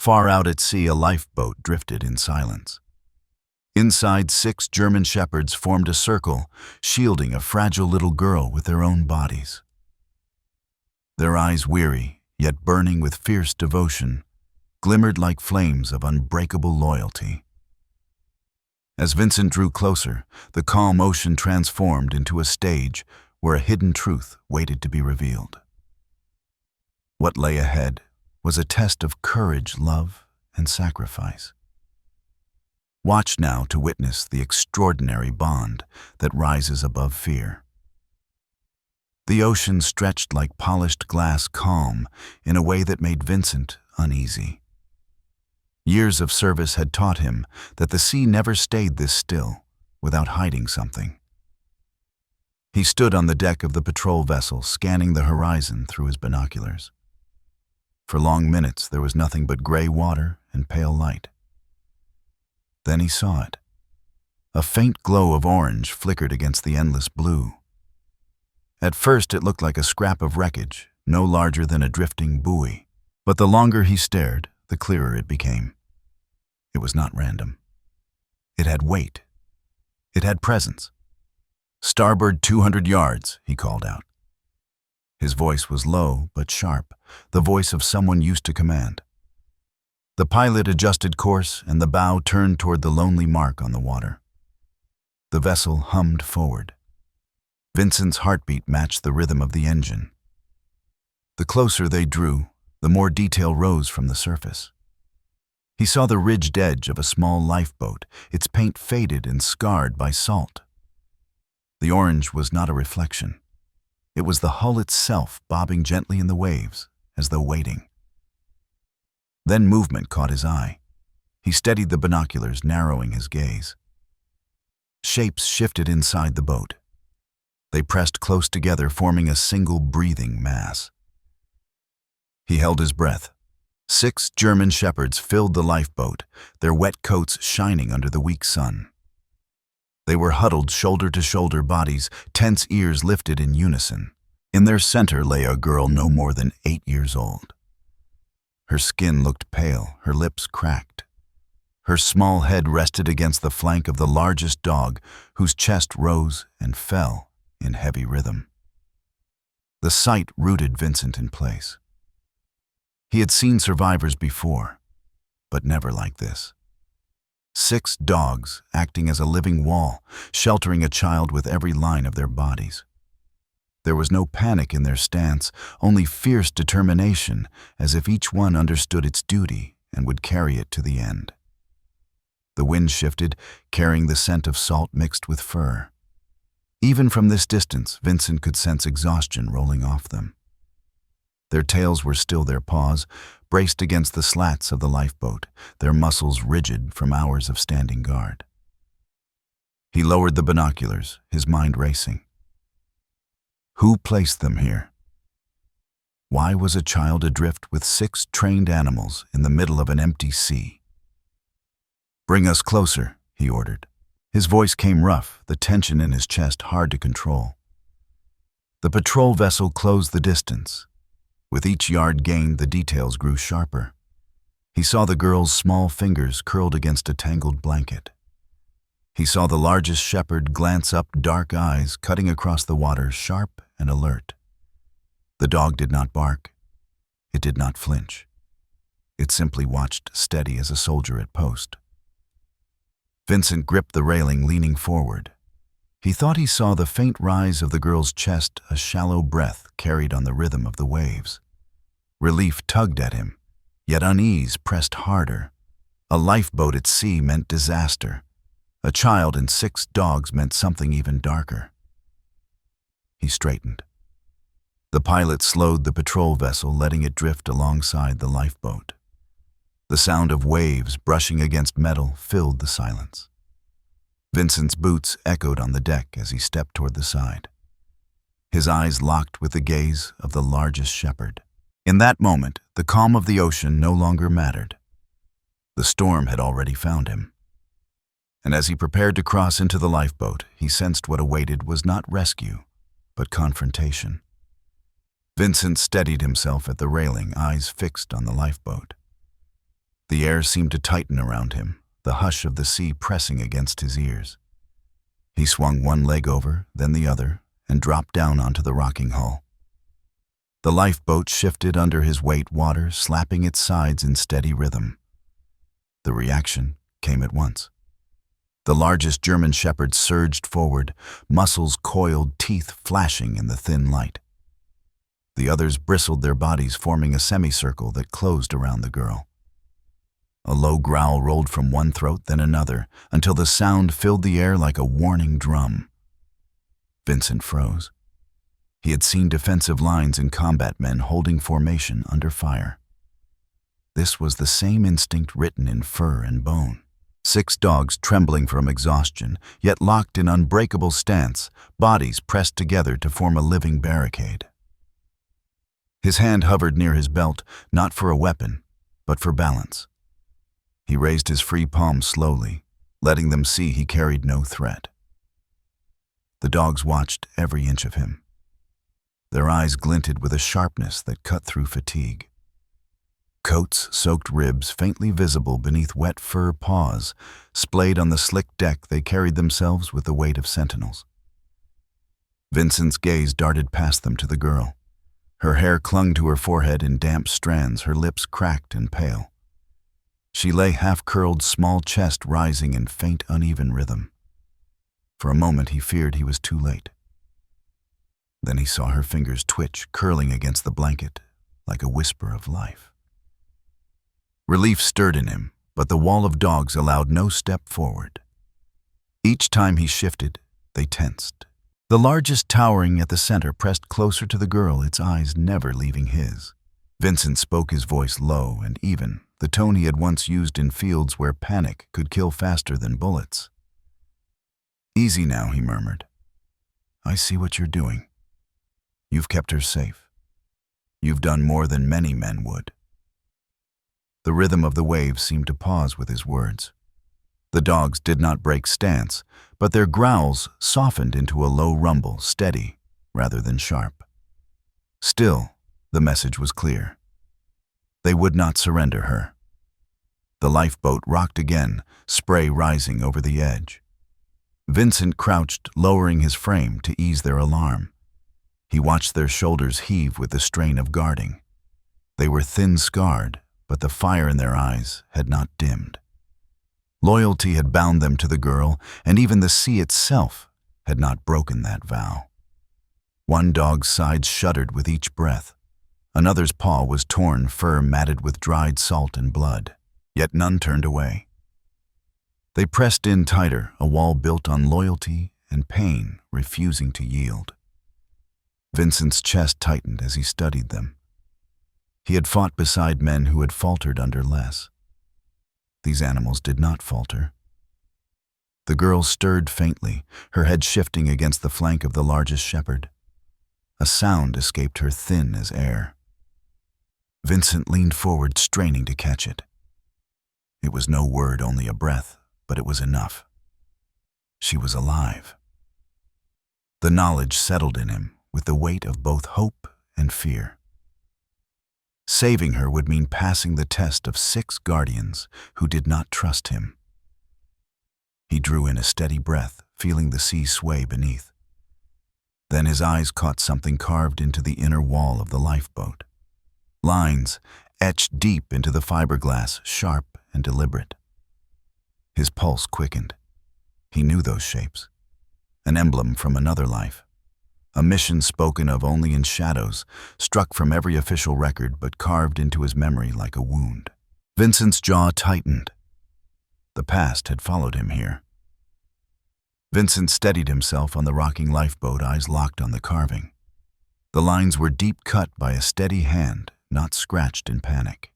Far out at sea, a lifeboat drifted in silence. Inside, 6 German shepherds formed a circle, shielding a fragile little girl with their own bodies. Their eyes, weary, yet burning with fierce devotion, glimmered like flames of unbreakable loyalty. As Vincent drew closer, the calm ocean transformed into a stage where a hidden truth waited to be revealed. What lay ahead was a test of courage, love, and sacrifice. Watch now to witness the extraordinary bond that rises above fear. The ocean stretched like polished glass, calm in a way that made Vincent uneasy. Years of service had taught him that the sea never stayed this still without hiding something. He stood on the deck of the patrol vessel, scanning the horizon through his binoculars. For long minutes there was nothing but gray water and pale light. Then he saw it. A faint glow of orange flickered against the endless blue. At first it looked like a scrap of wreckage, no larger than a drifting buoy. But the longer he stared, the clearer it became. It was not random. It had weight. It had presence. "Starboard 200 yards, he called out. His voice was low but sharp, the voice of someone used to command. The pilot adjusted course, and the bow turned toward the lonely mark on the water. The vessel hummed forward. Vincent's heartbeat matched the rhythm of the engine. The closer they drew, the more detail rose from the surface. He saw the ridged edge of a small lifeboat, its paint faded and scarred by salt. The orange was not a reflection. It was the hull itself bobbing gently in the waves, as though waiting. Then movement caught his eye. He steadied the binoculars, narrowing his gaze. Shapes shifted inside the boat. They pressed close together, forming a single breathing mass. He held his breath. 6 German shepherds filled the lifeboat, their wet coats shining under the weak sun. They were huddled shoulder to shoulder, bodies, tense ears lifted in unison. In their center lay a girl no more than 8 years old. Her skin looked pale, her lips cracked. Her small head rested against the flank of the largest dog, whose chest rose and fell in heavy rhythm. The sight rooted Vincent in place. He had seen survivors before, but never like this. 6 dogs acting as a living wall, sheltering a child with every line of their bodies. There was no panic in their stance, only fierce determination, as if each one understood its duty and would carry it to the end. The wind shifted, carrying the scent of salt mixed with fur. Even from this distance, Vincent could sense exhaustion rolling off them. Their tails were still their paws, braced against the slats of the lifeboat, their muscles rigid from hours of standing guard. He lowered the binoculars, his mind racing. Who placed them here? Why was a child adrift with 6 trained animals in the middle of an empty sea? "Bring us closer," he ordered. His voice came rough, the tension in his chest hard to control. The patrol vessel closed the distance. With each yard gained, the details grew sharper. He saw the girl's small fingers curled against a tangled blanket. He saw the largest shepherd glance up, dark eyes cutting across the water, sharp and alert. The dog did not bark. It did not flinch. It simply watched, steady as a soldier at post. Vincent gripped the railing, leaning forward. He thought he saw the faint rise of the girl's chest, a shallow breath carried on the rhythm of the waves. Relief tugged at him, yet unease pressed harder. A lifeboat at sea meant disaster. A child and 6 dogs meant something even darker. He straightened. The pilot slowed the patrol vessel, letting it drift alongside the lifeboat. The sound of waves brushing against metal filled the silence. Vincent's boots echoed on the deck as he stepped toward the side. His eyes locked with the gaze of the largest shepherd. In that moment, the calm of the ocean no longer mattered. The storm had already found him. And as he prepared to cross into the lifeboat, he sensed what awaited was not rescue, but confrontation. Vincent steadied himself at the railing, eyes fixed on the lifeboat. The air seemed to tighten around him, the hush of the sea pressing against his ears. He swung one leg over, then the other, and dropped down onto the rocking hull. The lifeboat shifted under his weight, water slapping its sides in steady rhythm. The reaction came at once. The largest German shepherd surged forward, muscles coiled, teeth flashing in the thin light. The others bristled their bodies, forming a semicircle that closed around the girl. A low growl rolled from one throat, then another, until the sound filled the air like a warning drum. Vincent froze. He had seen defensive lines and combat men holding formation under fire. This was the same instinct written in fur and bone. 6 dogs trembling from exhaustion, yet locked in unbreakable stance, bodies pressed together to form a living barricade. His hand hovered near his belt, not for a weapon, but for balance. He raised his free palm slowly, letting them see he carried no threat. The dogs watched every inch of him. Their eyes glinted with a sharpness that cut through fatigue. Coats-soaked ribs faintly visible beneath wet fur paws, splayed on the slick deck they carried themselves with the weight of sentinels. Vincent's gaze darted past them to the girl. Her hair clung to her forehead in damp strands, her lips cracked and pale. She lay half-curled, small chest rising in faint, uneven rhythm. For a moment he feared he was too late. Then he saw her fingers twitch, curling against the blanket, like a whisper of life. Relief stirred in him, but the wall of dogs allowed no step forward. Each time he shifted, they tensed. The largest towering at the center pressed closer to the girl, its eyes never leaving his. Vincent spoke, his voice low and even, the tone he had once used in fields where panic could kill faster than bullets. "Easy now," he murmured. "I see what you're doing. You've kept her safe. You've done more than many men would." The rhythm of the waves seemed to pause with his words. The dogs did not break stance, but their growls softened into a low rumble, steady rather than sharp. Still, the message was clear. They would not surrender her. The lifeboat rocked again, spray rising over the edge. Vincent crouched, lowering his frame to ease their alarm. He watched their shoulders heave with the strain of guarding. They were thin-scarred, but the fire in their eyes had not dimmed. Loyalty had bound them to the girl, and even the sea itself had not broken that vow. One dog's sides shuddered with each breath. Another's paw was torn, fur matted with dried salt and blood, yet none turned away. They pressed in tighter, a wall built on loyalty and pain refusing to yield. Vincent's chest tightened as he studied them. He had fought beside men who had faltered under less. These animals did not falter. The girl stirred faintly, her head shifting against the flank of the largest shepherd. A sound escaped her thin as air. Vincent leaned forward, straining to catch it. It was no word, only a breath, but it was enough. She was alive. The knowledge settled in him with the weight of both hope and fear. Saving her would mean passing the test of 6 guardians who did not trust him. He drew in a steady breath, feeling the sea sway beneath. Then his eyes caught something carved into the inner wall of the lifeboat. Lines etched deep into the fiberglass, sharp and deliberate. His pulse quickened. He knew those shapes. An emblem from another life. A mission spoken of only in shadows, struck from every official record but carved into his memory like a wound. Vincent's jaw tightened. The past had followed him here. Vincent steadied himself on the rocking lifeboat, eyes locked on the carving. The lines were deep cut by a steady hand, not scratched in panic.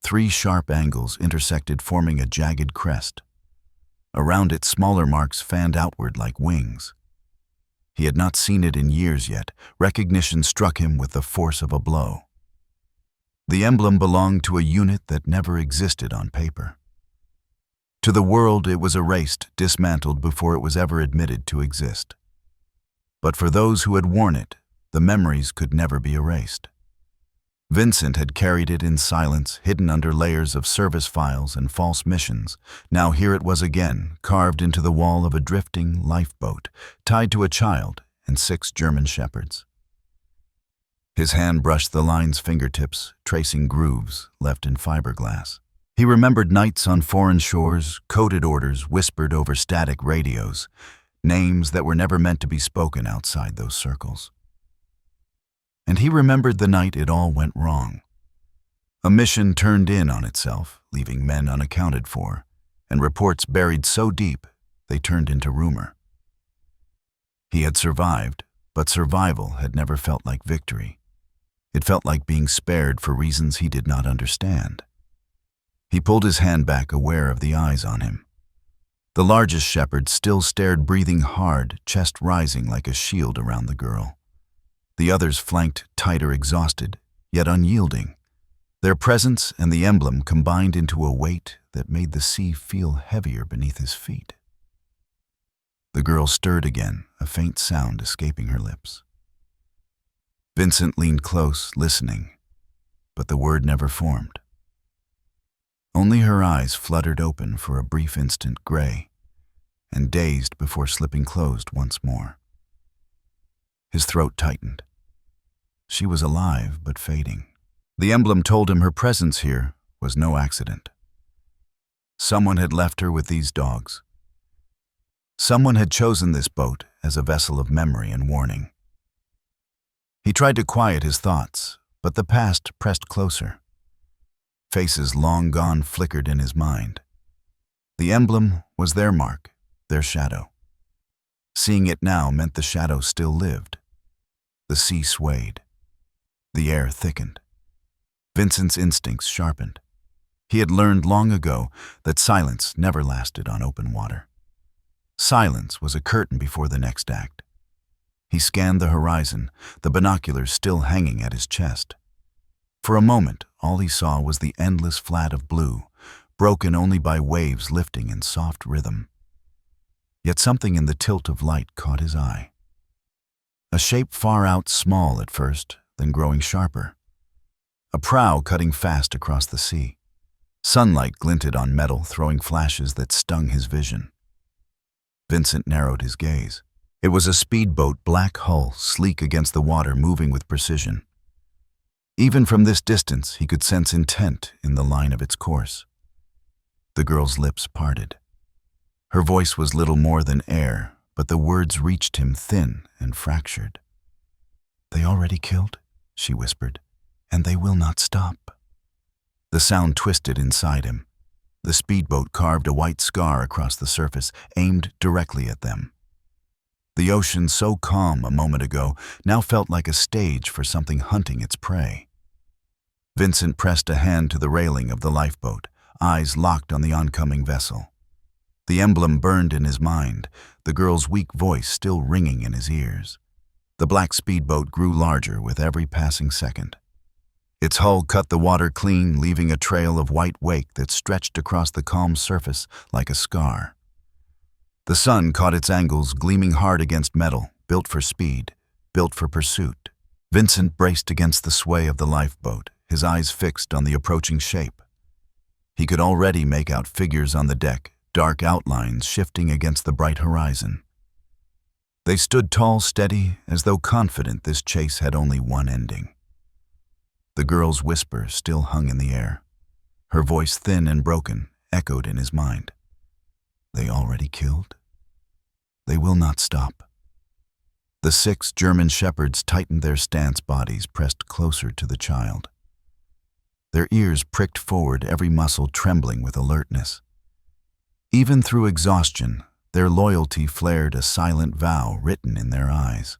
3 sharp angles intersected, forming a jagged crest. Around it, smaller marks fanned outward like wings. He had not seen it in years yet. Recognition struck him with the force of a blow. The emblem belonged to a unit that never existed on paper. To the world, it was erased, dismantled before it was ever admitted to exist. But for those who had worn it, the memories could never be erased. Vincent had carried it in silence, hidden under layers of service files and false missions. Now here it was again, carved into the wall of a drifting lifeboat, tied to a child and 6 German shepherds. His hand brushed the line's fingertips, tracing grooves left in fiberglass. He remembered nights on foreign shores, coded orders whispered over static radios, names that were never meant to be spoken outside those circles. And he remembered the night it all went wrong. A mission turned in on itself, leaving men unaccounted for, and reports buried so deep they turned into rumor. He had survived, but survival had never felt like victory. It felt like being spared for reasons he did not understand. He pulled his hand back, aware of the eyes on him. The largest shepherd still stared, breathing hard, chest rising like a shield around the girl. The others flanked, tighter, exhausted, yet unyielding. Their presence and the emblem combined into a weight that made the sea feel heavier beneath his feet. The girl stirred again, a faint sound escaping her lips. Vincent leaned close, listening, but the word never formed. Only her eyes fluttered open for a brief instant, gray and dazed before slipping closed once more. His throat tightened. She was alive, but fading. The emblem told him her presence here was no accident. Someone had left her with these dogs. Someone had chosen this boat as a vessel of memory and warning. He tried to quiet his thoughts, but the past pressed closer. Faces long gone flickered in his mind. The emblem was their mark, their shadow. Seeing it now meant the shadow still lived. The sea swayed. The air thickened. Vincent's instincts sharpened. He had learned long ago that silence never lasted on open water. Silence was a curtain before the next act. He scanned the horizon, the binoculars still hanging at his chest. For a moment, all he saw was the endless flat of blue, broken only by waves lifting in soft rhythm. Yet something in the tilt of light caught his eye. A shape far out, small at first, then growing sharper. A prow cutting fast across the sea. Sunlight glinted on metal, throwing flashes that stung his vision. Vincent narrowed his gaze. It was a speedboat, black hull, sleek against the water, moving with precision. Even from this distance, he could sense intent in the line of its course. The girl's lips parted. Her voice was little more than air, but the words reached him thin and fractured. "They already killed," she whispered, "and they will not stop." The sound twisted inside him. The speedboat carved a white scar across the surface, aimed directly at them. The ocean, so calm a moment ago, now felt like a stage for something hunting its prey. Vincent pressed a hand to the railing of the lifeboat, eyes locked on the oncoming vessel. The emblem burned in his mind, the girl's weak voice still ringing in his ears. The black speedboat grew larger with every passing second. Its hull cut the water clean, leaving a trail of white wake that stretched across the calm surface like a scar. The sun caught its angles, gleaming hard against metal, built for speed, built for pursuit. Vincent braced against the sway of the lifeboat, his eyes fixed on the approaching shape. He could already make out figures on the deck, dark outlines shifting against the bright horizon. They stood tall, steady, as though confident this chase had only one ending. The girl's whisper still hung in the air. Her voice, thin and broken, echoed in his mind. "They already killed? They will not stop." The 6 German shepherds tightened their stance, bodies pressed closer to the child. Their ears pricked forward, every muscle trembling with alertness. Even through exhaustion, their loyalty flared, a silent vow written in their eyes.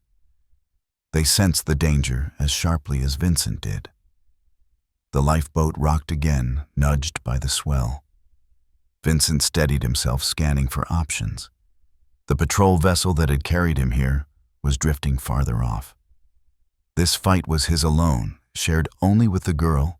They sensed the danger as sharply as Vincent did. The lifeboat rocked again, nudged by the swell. Vincent steadied himself, scanning for options. The patrol vessel that had carried him here was drifting farther off. This fight was his alone, shared only with the girl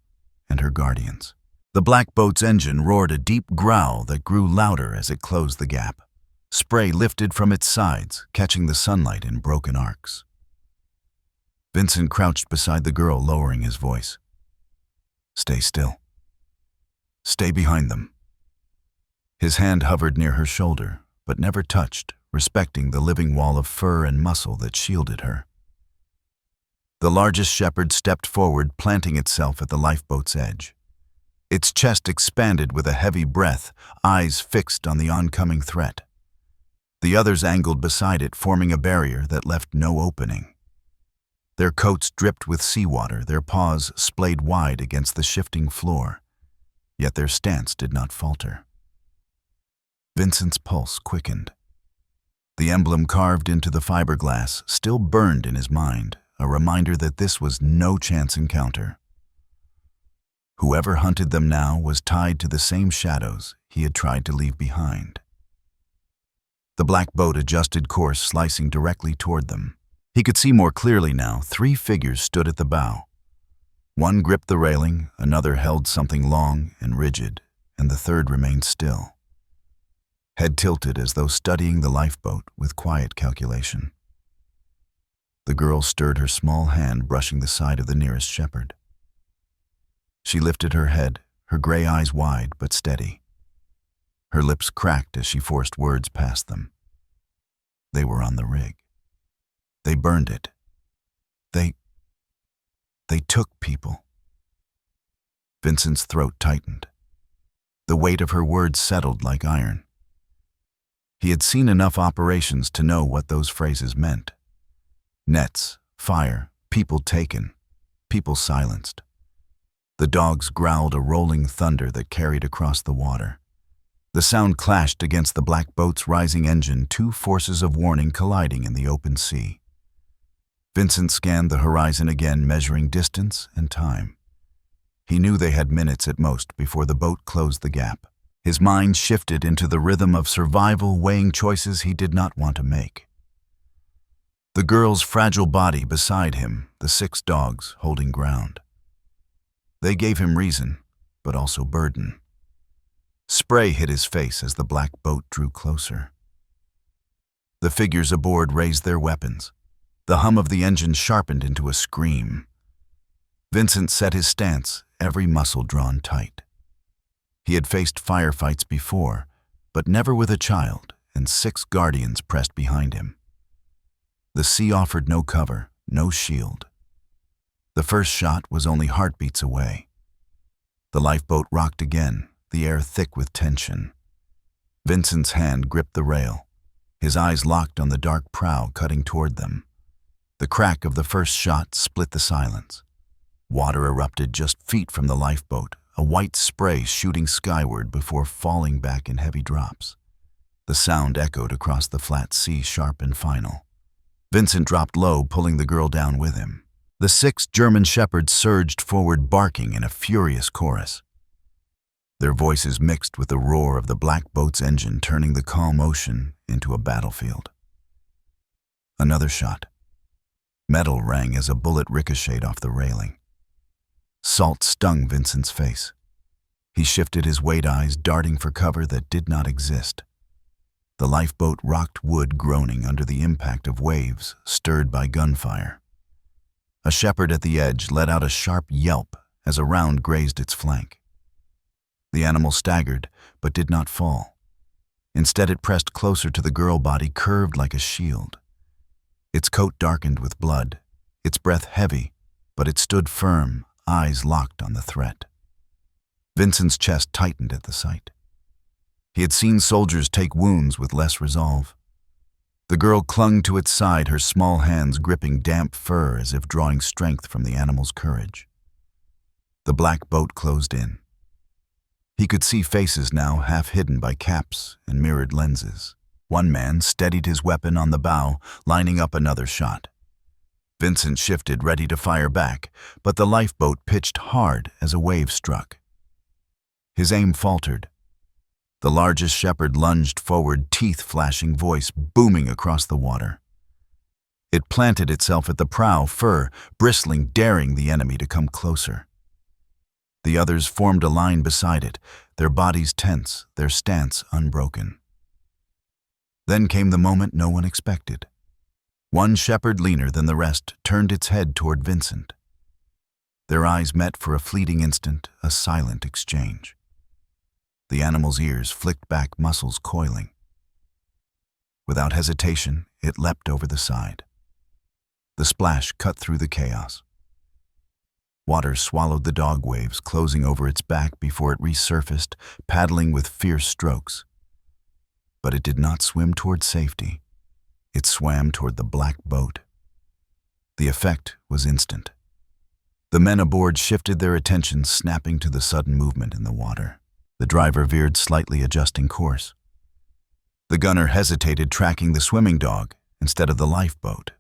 and her guardians. The black boat's engine roared a deep growl that grew louder as it closed the gap. Spray lifted from its sides, catching the sunlight in broken arcs. Vincent crouched beside the girl, lowering his voice. Stay still. Stay behind them. His hand hovered near her shoulder, but never touched, respecting the living wall of fur and muscle that shielded her. The largest shepherd stepped forward, planting itself at the lifeboat's edge. Its chest expanded with a heavy breath, eyes fixed on the oncoming threat. The others angled beside it, forming a barrier that left no opening. Their coats dripped with seawater, their paws splayed wide against the shifting floor, yet their stance did not falter. Vincent's pulse quickened. The emblem carved into the fiberglass still burned in his mind, a reminder that this was no chance encounter. Whoever hunted them now was tied to the same shadows he had tried to leave behind. The black boat adjusted course, slicing directly toward them. He could see more clearly now. 3 figures stood at the bow. One gripped the railing, another held something long and rigid, and the third remained still, head tilted as though studying the lifeboat with quiet calculation. The girl stirred her small hand, brushing the side of the nearest shepherd. She lifted her head, her gray eyes wide but steady. Her lips cracked as she forced words past them. They were on the rig. They burned it. They took people. Vincent's throat tightened. The weight of her words settled like iron. He had seen enough operations to know what those phrases meant. Nets, fire, people taken, people silenced. The dogs growled a rolling thunder that carried across the water. The sound clashed against the black boat's rising engine, 2 forces of warning colliding in the open sea. Vincent scanned the horizon again, measuring distance and time. He knew they had minutes at most before the boat closed the gap. His mind shifted into the rhythm of survival, weighing choices he did not want to make. The girl's fragile body beside him, the 6 dogs holding ground. They gave him reason, but also burden. Spray hit his face as the black boat drew closer. The figures aboard raised their weapons. The hum of the engine sharpened into a scream. Vincent set his stance, every muscle drawn tight. He had faced firefights before, but never with a child, and 6 guardians pressed behind him. The sea offered no cover, no shield. The first shot was only heartbeats away. The lifeboat rocked again, the air thick with tension. Vincent's hand gripped the rail, his eyes locked on the dark prow cutting toward them. The crack of the first shot split the silence. Water erupted just feet from the lifeboat, a white spray shooting skyward before falling back in heavy drops. The sound echoed across the flat sea, sharp and final. Vincent dropped low, pulling the girl down with him. The 6 German shepherds surged forward, barking in a furious chorus. Their voices mixed with the roar of the black boat's engine, turning the calm ocean into a battlefield. Another shot. Metal rang as a bullet ricocheted off the railing. Salt stung Vincent's face. He shifted his weight, eyes darting for cover that did not exist. The lifeboat rocked wood, groaning under the impact of waves stirred by gunfire. A shepherd at the edge let out a sharp yelp as a round grazed its flank. The animal staggered, but did not fall. Instead, it pressed closer to the girl, body curved like a shield. Its coat darkened with blood, its breath heavy, but it stood firm, eyes locked on the threat. Vincent's chest tightened at the sight. He had seen soldiers take wounds with less resolve. The girl clung to its side, her small hands gripping damp fur as if drawing strength from the animal's courage. The black boat closed in. He could see faces now, half hidden by caps and mirrored lenses. One man steadied his weapon on the bow, lining up another shot. Vincent shifted, ready to fire back, but the lifeboat pitched hard as a wave struck. His aim faltered. The largest shepherd lunged forward, teeth flashing, voice booming across the water. It planted itself at the prow, fur bristling, daring the enemy to come closer. The others formed a line beside it, their bodies tense, their stance unbroken. Then came the moment no one expected. One shepherd, leaner than the rest, turned its head toward Vincent. Their eyes met for a fleeting instant, a silent exchange. The animal's ears flicked back, muscles coiling. Without hesitation, it leapt over the side. The splash cut through the chaos. Water swallowed the dog waves, closing over its back before it resurfaced, paddling with fierce strokes. But it did not swim toward safety. It swam toward the black boat. The effect was instant. The men aboard shifted their attention, snapping to the sudden movement in the water. The driver veered slightly, adjusting course. The gunner hesitated, tracking the swimming dog instead of the lifeboat.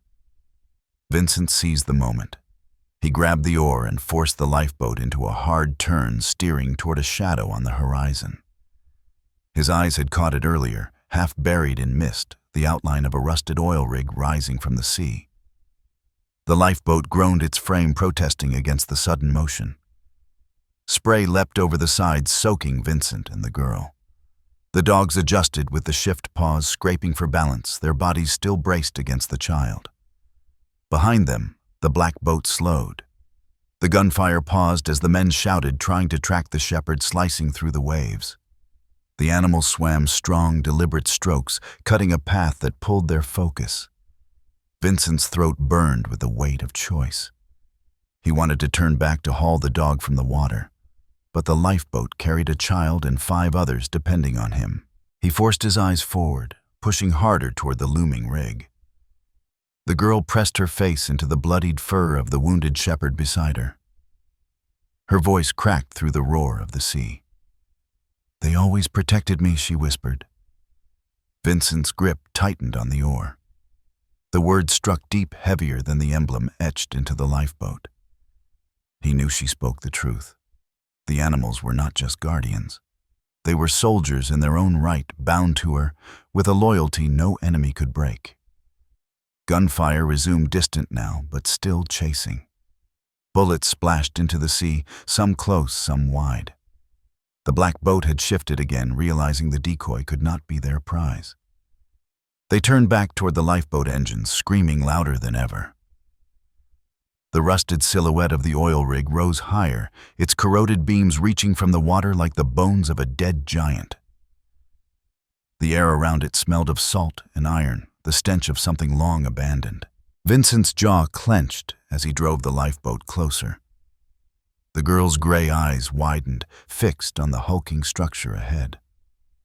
Vincent seized the moment. He grabbed the oar and forced the lifeboat into a hard turn, steering toward a shadow on the horizon. His eyes had caught it earlier, half buried in mist, the outline of a rusted oil rig rising from the sea. The lifeboat groaned its frame, protesting against the sudden motion. Spray leapt over the sides, soaking Vincent and the girl. The dogs adjusted with the shift paws, scraping for balance, their bodies still braced against the child. Behind them, the black boat slowed. The gunfire paused as the men shouted, trying to track the shepherd slicing through the waves. The animal swam strong, deliberate strokes, cutting a path that pulled their focus. Vincent's throat burned with the weight of choice. He wanted to turn back to haul the dog from the water, but the lifeboat carried a child and 5 others depending on him. He forced his eyes forward, pushing harder toward the looming rig. The girl pressed her face into the bloodied fur of the wounded shepherd beside her. Her voice cracked through the roar of the sea. "They always protected me," she whispered. Vincent's grip tightened on the oar. The words struck deep, heavier than the emblem etched into the lifeboat. He knew she spoke the truth. The animals were not just guardians. They were soldiers in their own right, bound to her, with a loyalty no enemy could break. Gunfire resumed, distant now, but still chasing. Bullets splashed into the sea, some close, some wide. The black boat had shifted again, realizing the decoy could not be their prize. They turned back toward the lifeboat engines, screaming louder than ever. The rusted silhouette of the oil rig rose higher, its corroded beams reaching from the water like the bones of a dead giant. The air around it smelled of salt and iron, the stench of something long abandoned. Vincent's jaw clenched as he drove the lifeboat closer. The girl's gray eyes widened, fixed on the hulking structure ahead.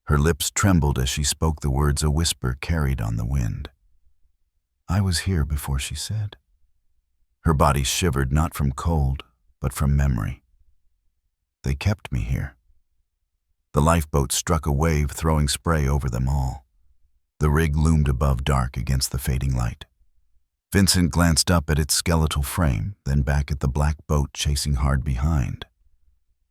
Her lips trembled as she spoke the words a whisper carried on the wind. "I was here before," she said. Her body shivered not from cold, but from memory. "They kept me here." The lifeboat struck a wave, throwing spray over them all. The rig loomed above, dark against the fading light. Vincent glanced up at its skeletal frame, then back at the black boat chasing hard behind.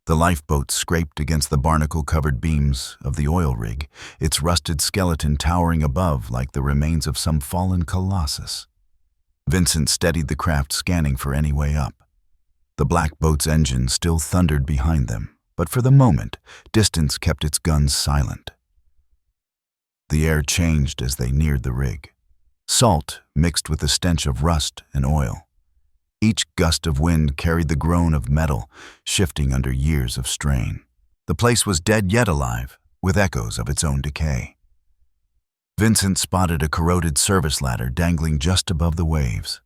The lifeboat scraped against the barnacle-covered beams of the oil rig, its rusted skeleton towering above like the remains of some fallen colossus. Vincent steadied the craft, scanning for any way up. The black boat's engine still thundered behind them, but for the moment, distance kept its guns silent. The air changed as they neared the rig. Salt mixed with the stench of rust and oil. Each gust of wind carried the groan of metal, shifting under years of strain. The place was dead yet alive, with echoes of its own decay. Vincent spotted a corroded service ladder dangling just above the waves.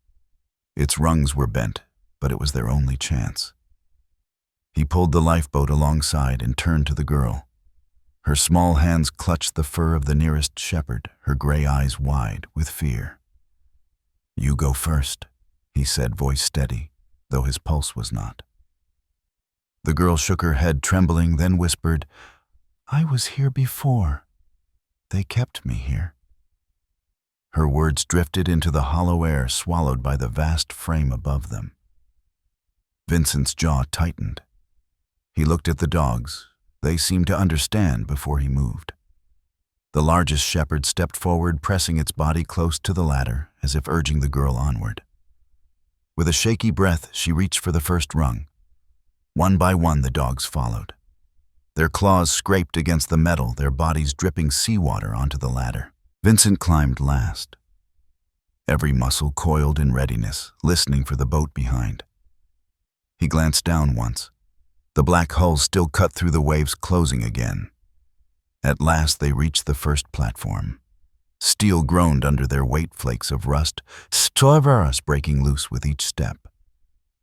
Its rungs were bent, but it was their only chance. He pulled the lifeboat alongside and turned to the girl. Her small hands clutched the fur of the nearest shepherd, her gray eyes wide with fear. "You go first," he said, voice steady, though his pulse was not. The girl shook her head, trembling, then whispered, "I was here before. They kept me here." Her words drifted into the hollow air, swallowed by the vast frame above them. Vincent's jaw tightened. He looked at the dogs. They seemed to understand before he moved. The largest shepherd stepped forward, pressing its body close to the ladder, as if urging the girl onward. With a shaky breath, she reached for the first rung. One by one, the dogs followed. Their claws scraped against the metal, their bodies dripping seawater onto the ladder. Vincent climbed last. Every muscle coiled in readiness, listening for the boat behind. He glanced down once. The black hull still cut through the waves, closing again. At last they reached the first platform. Steel groaned under their weight, flakes of rust, stars breaking loose with each step.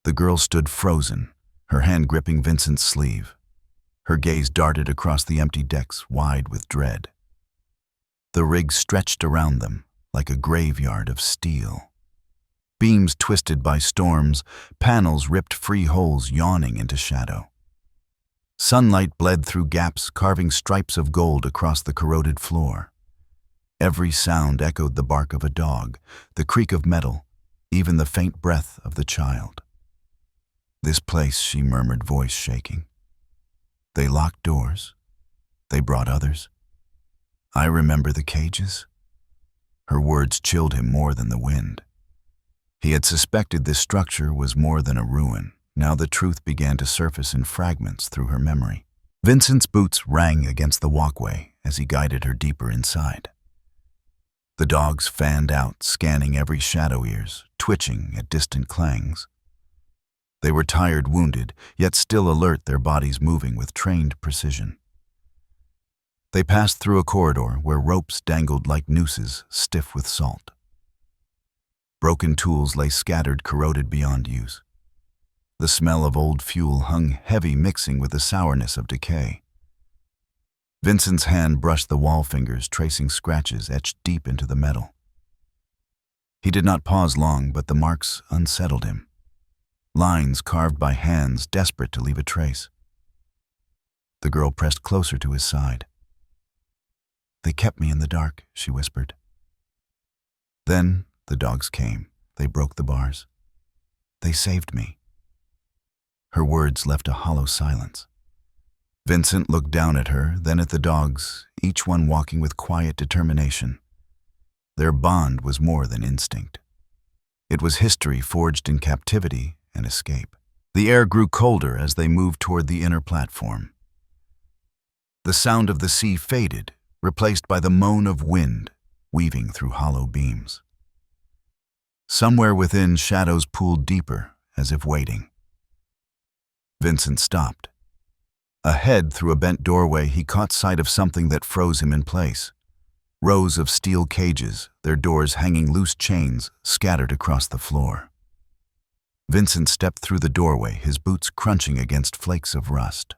The girl stood frozen, her hand gripping Vincent's sleeve. Her gaze darted across the empty decks, wide with dread. The rig stretched around them like a graveyard of steel. Beams twisted by storms, panels ripped free, holes yawning into shadow. Sunlight bled through gaps, carving stripes of gold across the corroded floor. Every sound echoed the bark of a dog, the creak of metal, even the faint breath of the child. "This place," she murmured, voice shaking. "They locked doors. They brought others. I remember the cages." Her words chilled him more than the wind. He had suspected this structure was more than a ruin. Now the truth began to surface in fragments through her memory. Vincent's boots rang against the walkway as he guided her deeper inside. The dogs fanned out, scanning every shadow, ears twitching at distant clangs. They were tired, wounded, yet still alert, their bodies moving with trained precision. They passed through a corridor where ropes dangled like nooses, stiff with salt. Broken tools lay scattered, corroded beyond use. The smell of old fuel hung heavy, mixing with the sourness of decay. Vincent's hand brushed the wall fingers, tracing scratches etched deep into the metal. He did not pause long, but the marks unsettled him. Lines carved by hands desperate to leave a trace. The girl pressed closer to his side. "They kept me in the dark," she whispered. Then the dogs came. They broke the bars. "They saved me." Her words left a hollow silence. Vincent looked down at her, then at the dogs, each one walking with quiet determination. Their bond was more than instinct. It was history forged in captivity and escape. The air grew colder as they moved toward the inner platform. The sound of the sea faded, replaced by the moan of wind weaving through hollow beams. Somewhere within, shadows pooled deeper, as if waiting. Vincent stopped. Ahead, through a bent doorway, he caught sight of something that froze him in place. Rows of steel cages, their doors hanging loose chains, scattered across the floor. Vincent stepped through the doorway, his boots crunching against flakes of rust.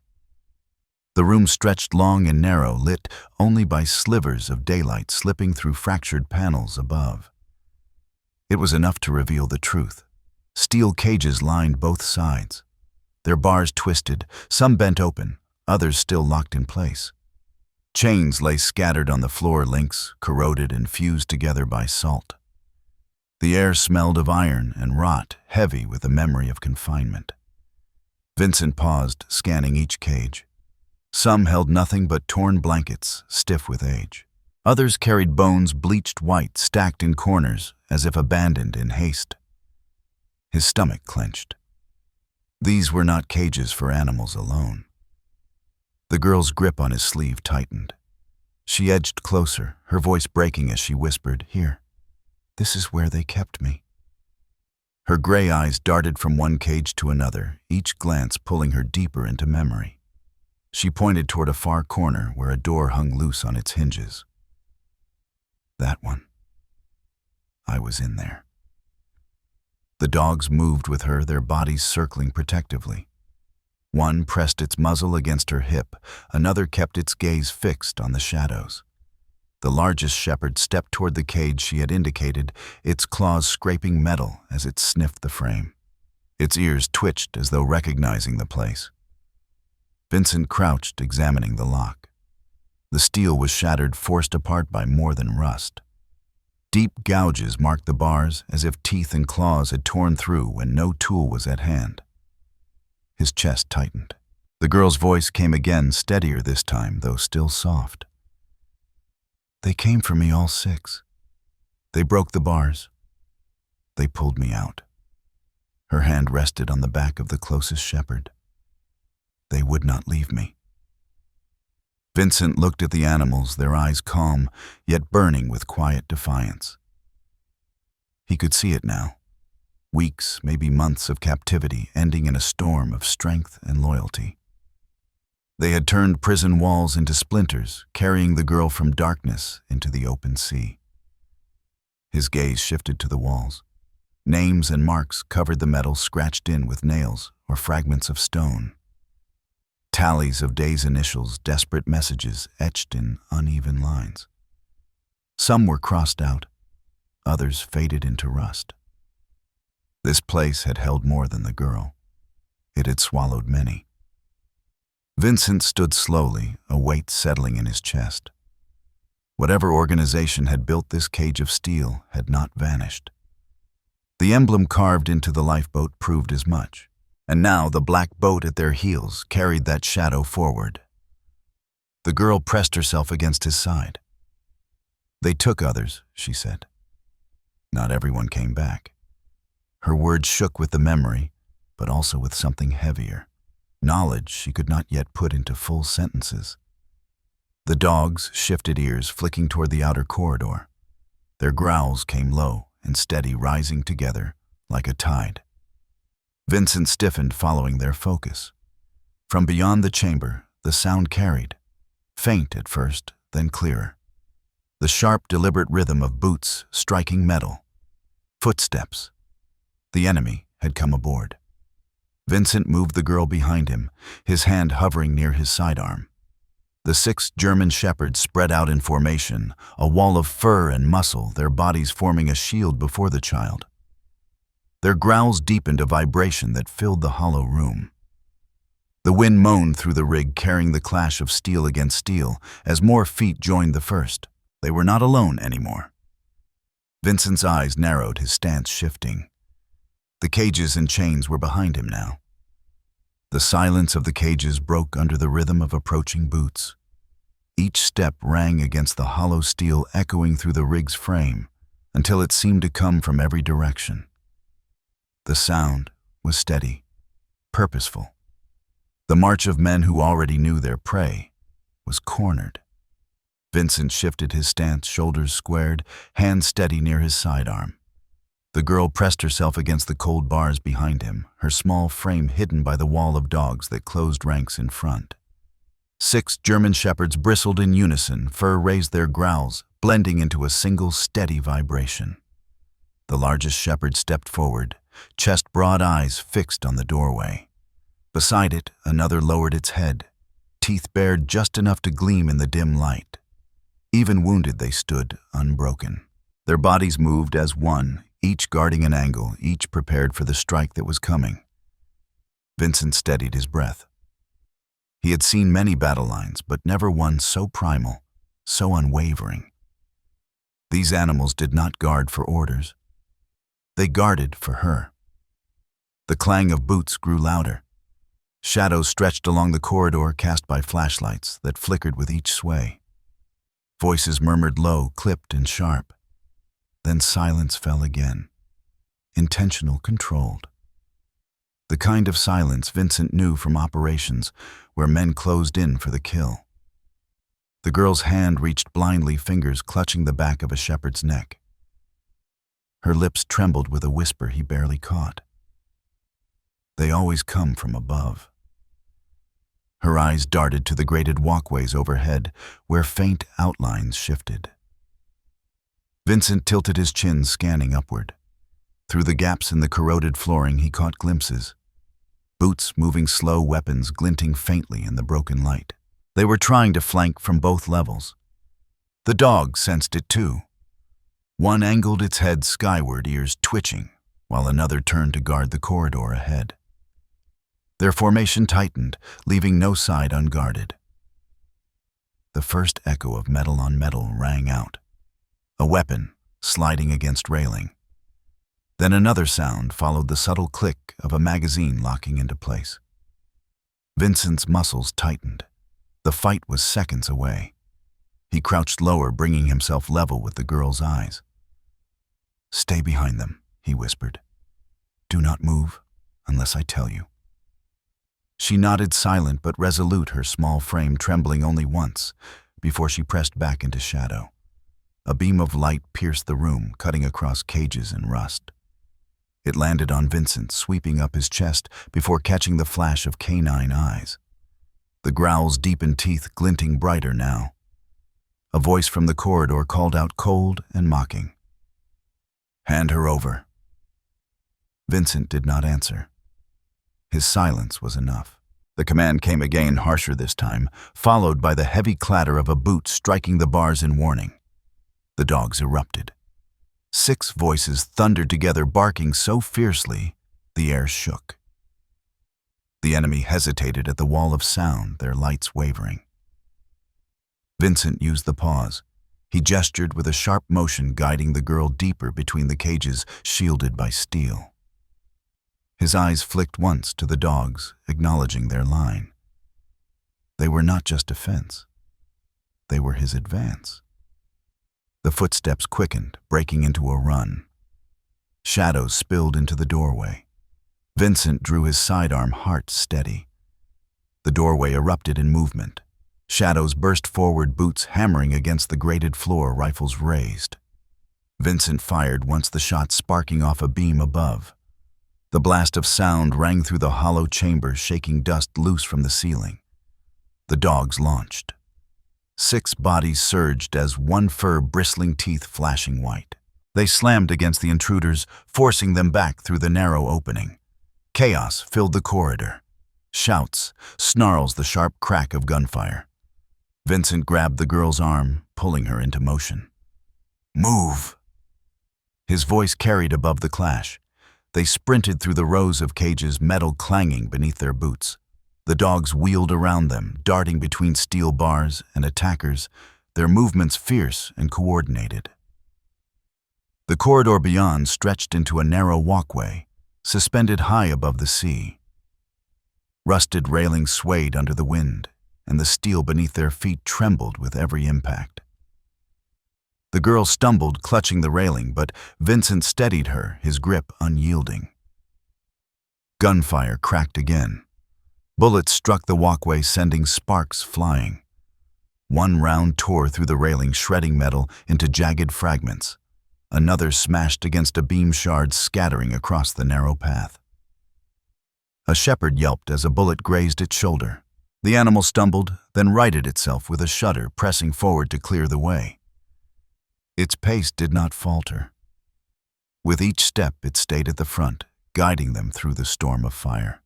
The room stretched long and narrow, lit only by slivers of daylight slipping through fractured panels above. It was enough to reveal the truth. Steel cages lined both sides. Their bars twisted, some bent open, others still locked in place. Chains lay scattered on the floor, links corroded and fused together by salt. The air smelled of iron and rot, heavy with the memory of confinement. Vincent paused, scanning each cage. Some held nothing but torn blankets, stiff with age. Others carried bones bleached white, stacked in corners, as if abandoned in haste. His stomach clenched. These were not cages for animals alone. The girl's grip on his sleeve tightened. She edged closer, her voice breaking as she whispered, "Here, this is where they kept me." Her gray eyes darted from one cage to another, each glance pulling her deeper into memory. She pointed toward a far corner where a door hung loose on its hinges. "That one. I was in there." The dogs moved with her, their bodies circling protectively. One pressed its muzzle against her hip, another kept its gaze fixed on the shadows. The largest shepherd stepped toward the cage she had indicated, its claws scraping metal as it sniffed the frame. Its ears twitched as though recognizing the place. Vincent crouched, examining the lock. The steel was shattered, forced apart by more than rust. Deep gouges marked the bars, as if teeth and claws had torn through when no tool was at hand. His chest tightened. The girl's voice came again, steadier this time, though still soft. "They came for me, all six. They broke the bars. They pulled me out." Her hand rested on the back of the closest shepherd. "They would not leave me." Vincent looked at the animals, their eyes calm, yet burning with quiet defiance. He could see it now. Weeks, maybe months of captivity, ending in a storm of strength and loyalty. They had turned prison walls into splinters, carrying the girl from darkness into the open sea. His gaze shifted to the walls. Names and marks covered the metal, scratched in with nails or fragments of stone. Tallies of days' initials, desperate messages etched in uneven lines. Some were crossed out, others faded into rust. This place had held more than the girl. It had swallowed many. Vincent stood slowly, a weight settling in his chest. Whatever organization had built this cage of steel had not vanished. The emblem carved into the lifeboat proved as much, and now the black boat at their heels carried that shadow forward. The girl pressed herself against his side. "They took others," she said. Not everyone came back. Her words shook with the memory, but also with something heavier. Knowledge she could not yet put into full sentences. The dogs shifted ears, flicking toward the outer corridor. Their growls came low and steady, rising together like a tide. Vincent stiffened, following their focus. From beyond the chamber, the sound carried, faint at first, then clearer. The sharp, deliberate rhythm of boots striking metal. Footsteps. The enemy had come aboard. Vincent moved the girl behind him, his hand hovering near his sidearm. The 6 German shepherds spread out in formation, a wall of fur and muscle, their bodies forming a shield before the child. Their growls deepened a vibration that filled the hollow room. The wind moaned through the rig, carrying the clash of steel against steel, as more feet joined the first. They were not alone anymore. Vincent's eyes narrowed, his stance shifting. The cages and chains were behind him now. The silence of the cages broke under the rhythm of approaching boots. Each step rang against the hollow steel, echoing through the rig's frame, until it seemed to come from every direction. The sound was steady, purposeful. The march of men who already knew their prey was cornered. Vincent shifted his stance, shoulders squared, hands steady near his sidearm. The girl pressed herself against the cold bars behind him, her small frame hidden by the wall of dogs that closed ranks in front. 6 German shepherds bristled in unison, fur raised their growls, blending into a single steady vibration. The largest shepherd stepped forward, chest broad, eyes fixed on the doorway. Beside it, another lowered its head, teeth bared just enough to gleam in the dim light. Even wounded, they stood unbroken. Their bodies moved as one, each guarding an angle, each prepared for the strike that was coming. Vincent steadied his breath. He had seen many battle lines, but never one so primal, so unwavering. These animals did not guard for orders. They guarded for her. The clang of boots grew louder. Shadows stretched along the corridor, cast by flashlights that flickered with each sway. Voices murmured low, clipped and sharp. Then silence fell again. Intentional, controlled. The kind of silence Vincent knew from operations where men closed in for the kill. The girl's hand reached blindly, fingers clutching the back of a shepherd's neck. Her lips trembled with a whisper he barely caught. They always come from above. Her eyes darted to the grated walkways overhead, where faint outlines shifted. Vincent tilted his chin, scanning upward. Through the gaps in the corroded flooring, he caught glimpses. Boots moving slow, weapons glinting faintly in the broken light. They were trying to flank from both levels. The dog sensed it too. One angled its head skyward, ears twitching, while another turned to guard the corridor ahead. Their formation tightened, leaving no side unguarded. The first echo of metal on metal rang out. A weapon sliding against railing. Then another sound followed, the subtle click of a magazine locking into place. Vincent's muscles tightened. The fight was seconds away. He crouched lower, bringing himself level with the girl's eyes. "Stay behind them," he whispered. "Do not move unless I tell you." She nodded, silent but resolute, her small frame trembling only once before she pressed back into shadow. A beam of light pierced the room, cutting across cages and rust. It landed on Vincent, sweeping up his chest before catching the flash of canine eyes. The growl's deepened teeth glinting brighter now. A voice from the corridor called out cold and mocking. "Hand her over." Vincent did not answer. His silence was enough. The command came again, harsher this time, followed by the heavy clatter of a boot striking the bars in warning. The dogs erupted. 6 voices thundered together, barking so fiercely the air shook. The enemy hesitated at the wall of sound, their lights wavering. Vincent used the pause. He gestured with a sharp motion, guiding the girl deeper between the cages shielded by steel. His eyes flicked once to the dogs, acknowledging their line. They were not just defense. They were his advance. The footsteps quickened, breaking into a run. Shadows spilled into the doorway. Vincent drew his sidearm, heart steady. The doorway erupted in movement. Shadows burst forward, boots hammering against the grated floor, rifles raised. Vincent fired once, the shot sparking off a beam above. The blast of sound rang through the hollow chamber, shaking dust loose from the ceiling. The dogs launched. 6 bodies surged as one fur, bristling teeth flashing white. They slammed against the intruders, forcing them back through the narrow opening. Chaos filled the corridor. Shouts, snarls, the sharp crack of gunfire. Vincent grabbed the girl's arm, pulling her into motion. "Move!" His voice carried above the clash. They sprinted through the rows of cages, metal clanging beneath their boots. The dogs wheeled around them, darting between steel bars and attackers, their movements fierce and coordinated. The corridor beyond stretched into a narrow walkway, suspended high above the sea. Rusted railings swayed under the wind, and the steel beneath their feet trembled with every impact. The girl stumbled, clutching the railing, but Vincent steadied her, his grip unyielding. Gunfire cracked again. Bullets struck the walkway, sending sparks flying. One round tore through the railing, shredding metal into jagged fragments. Another smashed against a beam shard, scattering across the narrow path. A shepherd yelped as a bullet grazed its shoulder. The animal stumbled, then righted itself with a shudder, pressing forward to clear the way. Its pace did not falter. With each step, it stayed at the front, guiding them through the storm of fire.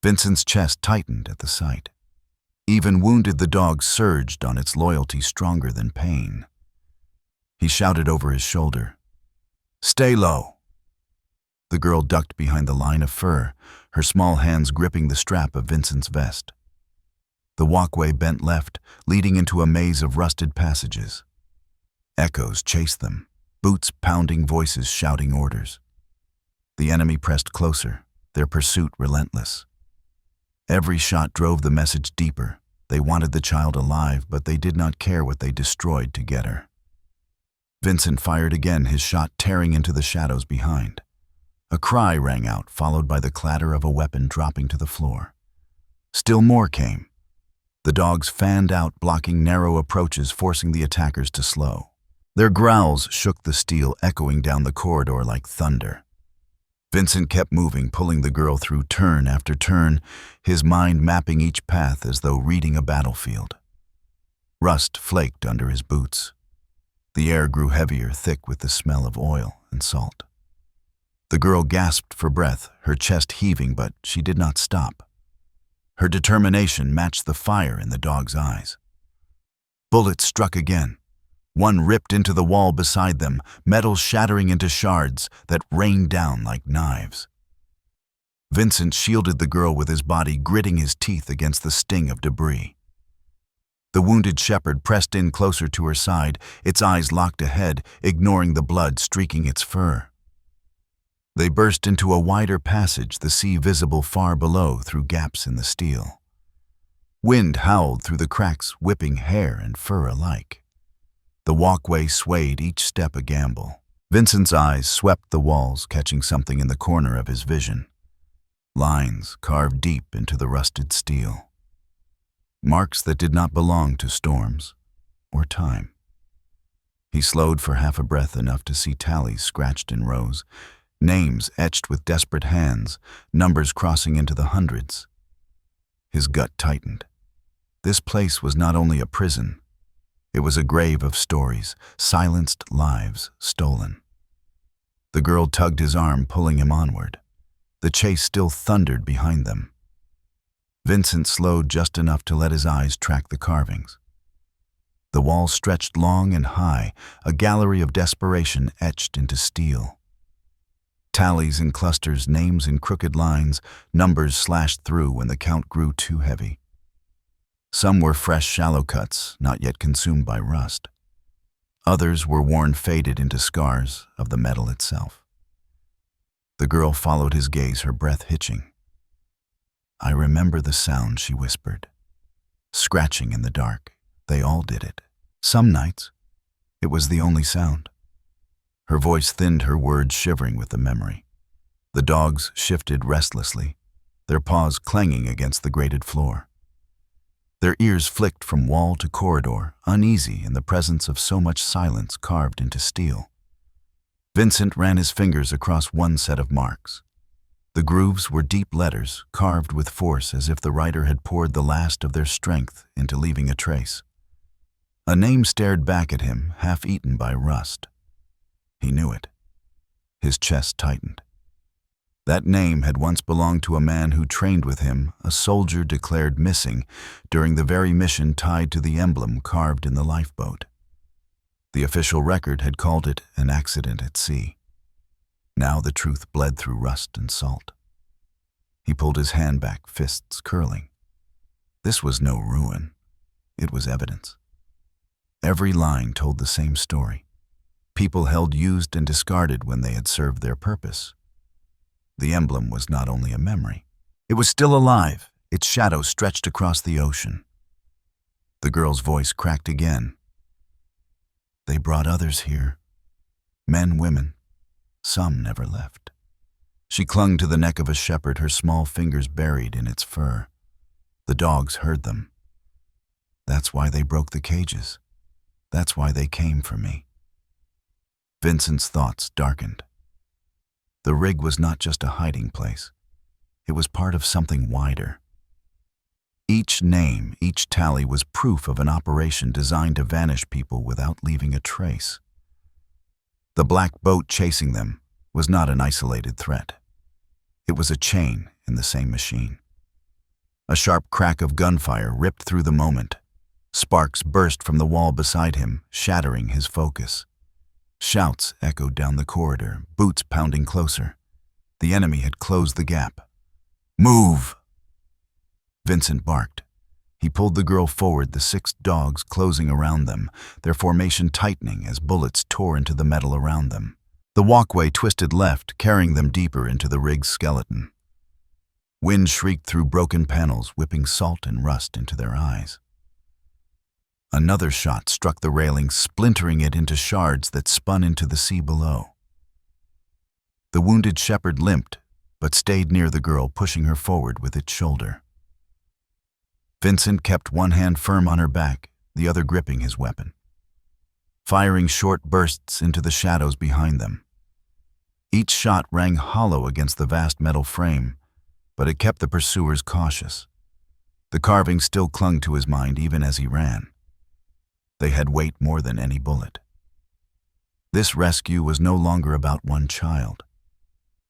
Vincent's chest tightened at the sight. Even wounded, the dog surged on its loyalty, stronger than pain. He shouted over his shoulder, "Stay low!" The girl ducked behind the line of fur, her small hands gripping the strap of Vincent's vest. The walkway bent left, leading into a maze of rusted passages. Echoes chased them, boots pounding, voices shouting orders. The enemy pressed closer, their pursuit relentless. Every shot drove the message deeper. They wanted the child alive, but they did not care what they destroyed to get her. Vincent fired again, his shot tearing into the shadows behind. A cry rang out, followed by the clatter of a weapon dropping to the floor. Still more came. The dogs fanned out, blocking narrow approaches, forcing the attackers to slow. Their growls shook the steel, echoing down the corridor like thunder. Vincent kept moving, pulling the girl through turn after turn, his mind mapping each path as though reading a battlefield. Rust flaked under his boots. The air grew heavier, thick with the smell of oil and salt. The girl gasped for breath, her chest heaving, but she did not stop. Her determination matched the fire in the dog's eyes. Bullets struck again. One ripped into the wall beside them, metal shattering into shards that rained down like knives. Vincent shielded the girl with his body, gritting his teeth against the sting of debris. The wounded shepherd pressed in closer to her side, its eyes locked ahead, ignoring the blood streaking its fur. They burst into a wider passage, the sea visible far below through gaps in the steel. Wind howled through the cracks, whipping hair and fur alike. The walkway swayed, each step a gamble. Vincent's eyes swept the walls, catching something in the corner of his vision. Lines carved deep into the rusted steel. Marks that did not belong to storms or time. He slowed for half a breath, enough to see tallies scratched in rows, Names etched with desperate hands, numbers crossing into the hundreds. His gut tightened. This place was not only a prison, it was a grave of stories, silenced lives stolen. The girl tugged his arm, pulling him onward. The chase still thundered behind them. Vincent slowed just enough to let his eyes track the carvings. The wall stretched long and high, a gallery of desperation etched into steel. Tallies in clusters, names in crooked lines, numbers slashed through when the count grew too heavy. Some were fresh, shallow cuts, not yet consumed by rust. Others were worn, faded into scars of the metal itself. The girl followed his gaze, her breath hitching. "I remember the sound," she whispered. "Scratching in the dark. They all did it. Some nights, it was the only sound." Her voice thinned, her words shivering with the memory. The dogs shifted restlessly, their paws clanging against the grated floor. Their ears flicked from wall to corridor, uneasy in the presence of so much silence carved into steel. Vincent ran his fingers across one set of marks. The grooves were deep letters, carved with force as if the writer had poured the last of their strength into leaving a trace. A name stared back at him, half eaten by rust. He knew it. His chest tightened. That name had once belonged to a man who trained with him, a soldier declared missing during the very mission tied to the emblem carved in the lifeboat. The official record had called it an accident at sea. Now the truth bled through rust and salt. He pulled his hand back, fists curling. This was no ruin. It was evidence. Every line told the same story. People held, used, and discarded when they had served their purpose. The emblem was not only a memory. It was still alive, its shadow stretched across the ocean. The girl's voice cracked again. "They brought others here. Men, women. Some never left." She clung to the neck of a shepherd, her small fingers buried in its fur. The dogs heard them. "That's why they broke the cages. That's why they came for me." Vincent's thoughts darkened. The rig was not just a hiding place. It was part of something wider. Each name, each tally was proof of an operation designed to vanish people without leaving a trace. The black boat chasing them was not an isolated threat. It was a chain in the same machine. A sharp crack of gunfire ripped through the moment. Sparks burst from the wall beside him, shattering his focus. Shouts echoed down the corridor, boots pounding closer. The enemy had closed the gap. "Move!" Vincent barked. He pulled the girl forward, the 6 dogs closing around them, their formation tightening as bullets tore into the metal around them. The walkway twisted left, carrying them deeper into the rig's skeleton. Wind shrieked through broken panels, whipping salt and rust into their eyes. Another shot struck the railing, splintering it into shards that spun into the sea below. The wounded shepherd limped, but stayed near the girl, pushing her forward with its shoulder. Vincent kept one hand firm on her back, the other gripping his weapon, firing short bursts into the shadows behind them. Each shot rang hollow against the vast metal frame, but it kept the pursuers cautious. The carving still clung to his mind even as he ran. They had weight more than any bullet. This rescue was no longer about one child.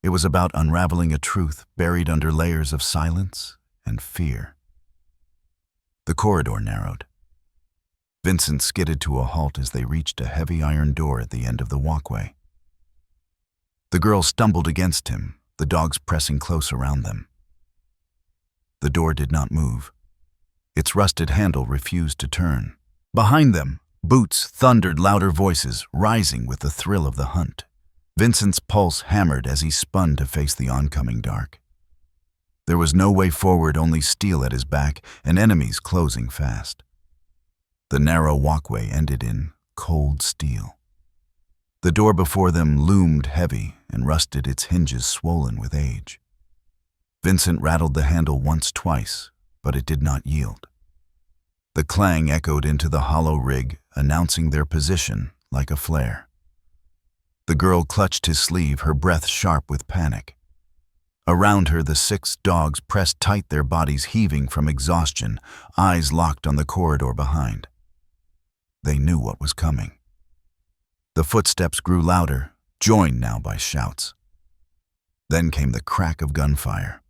It was about unraveling a truth buried under layers of silence and fear. The corridor narrowed. Vincent skidded to a halt as they reached a heavy iron door at the end of the walkway. The girl stumbled against him, the dogs pressing close around them. The door did not move. Its rusted handle refused to turn. Behind them, boots thundered, louder voices rising with the thrill of the hunt. Vincent's pulse hammered as he spun to face the oncoming dark. There was no way forward, only steel at his back and enemies closing fast. The narrow walkway ended in cold steel. The door before them loomed heavy and rusted, its hinges swollen with age. Vincent rattled the handle once, twice, but it did not yield. The clang echoed into the hollow rig, announcing their position like a flare. The girl clutched his sleeve, her breath sharp with panic. Around her, the 6 dogs pressed tight, their bodies heaving from exhaustion, eyes locked on the corridor behind. They knew what was coming. The footsteps grew louder, joined now by shouts. Then came the crack of gunfire.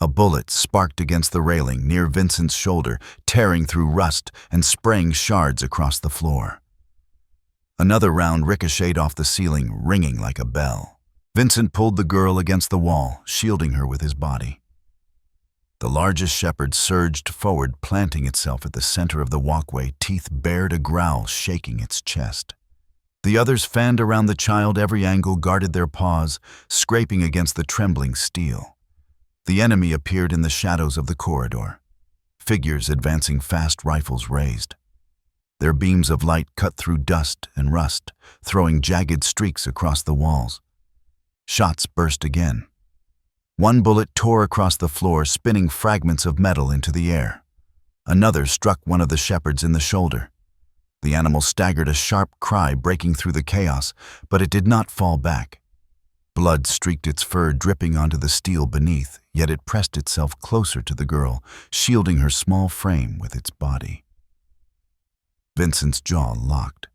A bullet sparked against the railing near Vincent's shoulder, tearing through rust and spraying shards across the floor. Another round ricocheted off the ceiling, ringing like a bell. Vincent pulled the girl against the wall, shielding her with his body. The largest shepherd surged forward, planting itself at the center of the walkway, teeth bared, a growl shaking its chest. The others fanned around the child, every angle, guarded their paws, scraping against the trembling steel. The enemy appeared in the shadows of the corridor, figures advancing fast, rifles raised. Their beams of light cut through dust and rust, throwing jagged streaks across the walls. Shots burst again. One bullet tore across the floor, spinning fragments of metal into the air. Another struck one of the shepherds in the shoulder. The animal staggered, a sharp cry breaking through the chaos, but it did not fall back. Blood streaked its fur, dripping onto the steel beneath, yet it pressed itself closer to the girl, shielding her small frame with its body. Vincent's jaw locked.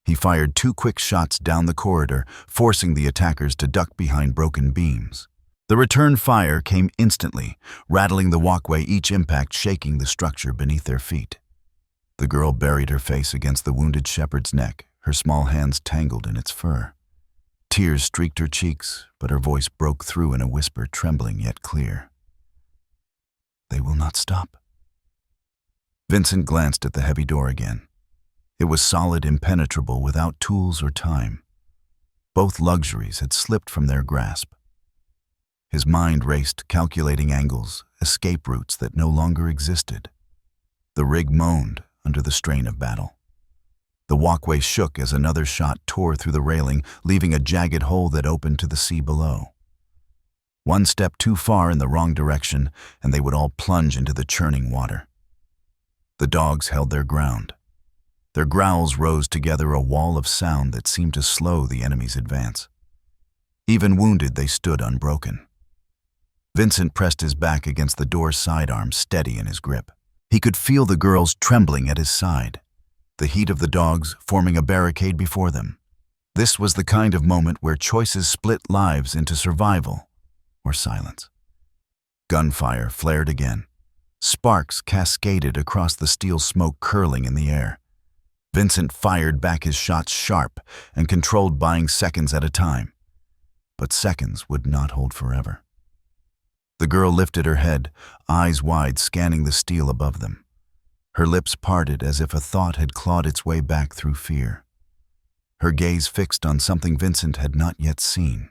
He fired 2 quick shots down the corridor, forcing the attackers to duck behind broken beams. The return fire came instantly, rattling the walkway, each impact shaking the structure beneath their feet. The girl buried her face against the wounded shepherd's neck, her small hands tangled in its fur. Tears streaked her cheeks, but her voice broke through in a whisper, trembling yet clear. "They will not stop." Vincent glanced at the heavy door again. It was solid, impenetrable, without tools or time. Both luxuries had slipped from their grasp. His mind raced, calculating angles, escape routes that no longer existed. The rig moaned under the strain of battle. The walkway shook as another shot tore through the railing, leaving a jagged hole that opened to the sea below. One step too far in the wrong direction, and they would all plunge into the churning water. The dogs held their ground. Their growls rose together, a wall of sound that seemed to slow the enemy's advance. Even wounded, they stood unbroken. Vincent pressed his back against the door's sidearm, steady in his grip. He could feel the girls trembling at his side, the heat of the dogs forming a barricade before them. This was the kind of moment where choices split lives into survival or silence. Gunfire flared again. Sparks cascaded across the steel smoke, curling in the air. Vincent fired back his shots sharp and controlled, buying seconds at a time. But seconds would not hold forever. The girl lifted her head, eyes wide, scanning the steel above them. Her lips parted as if a thought had clawed its way back through fear. Her gaze fixed on something Vincent had not yet seen.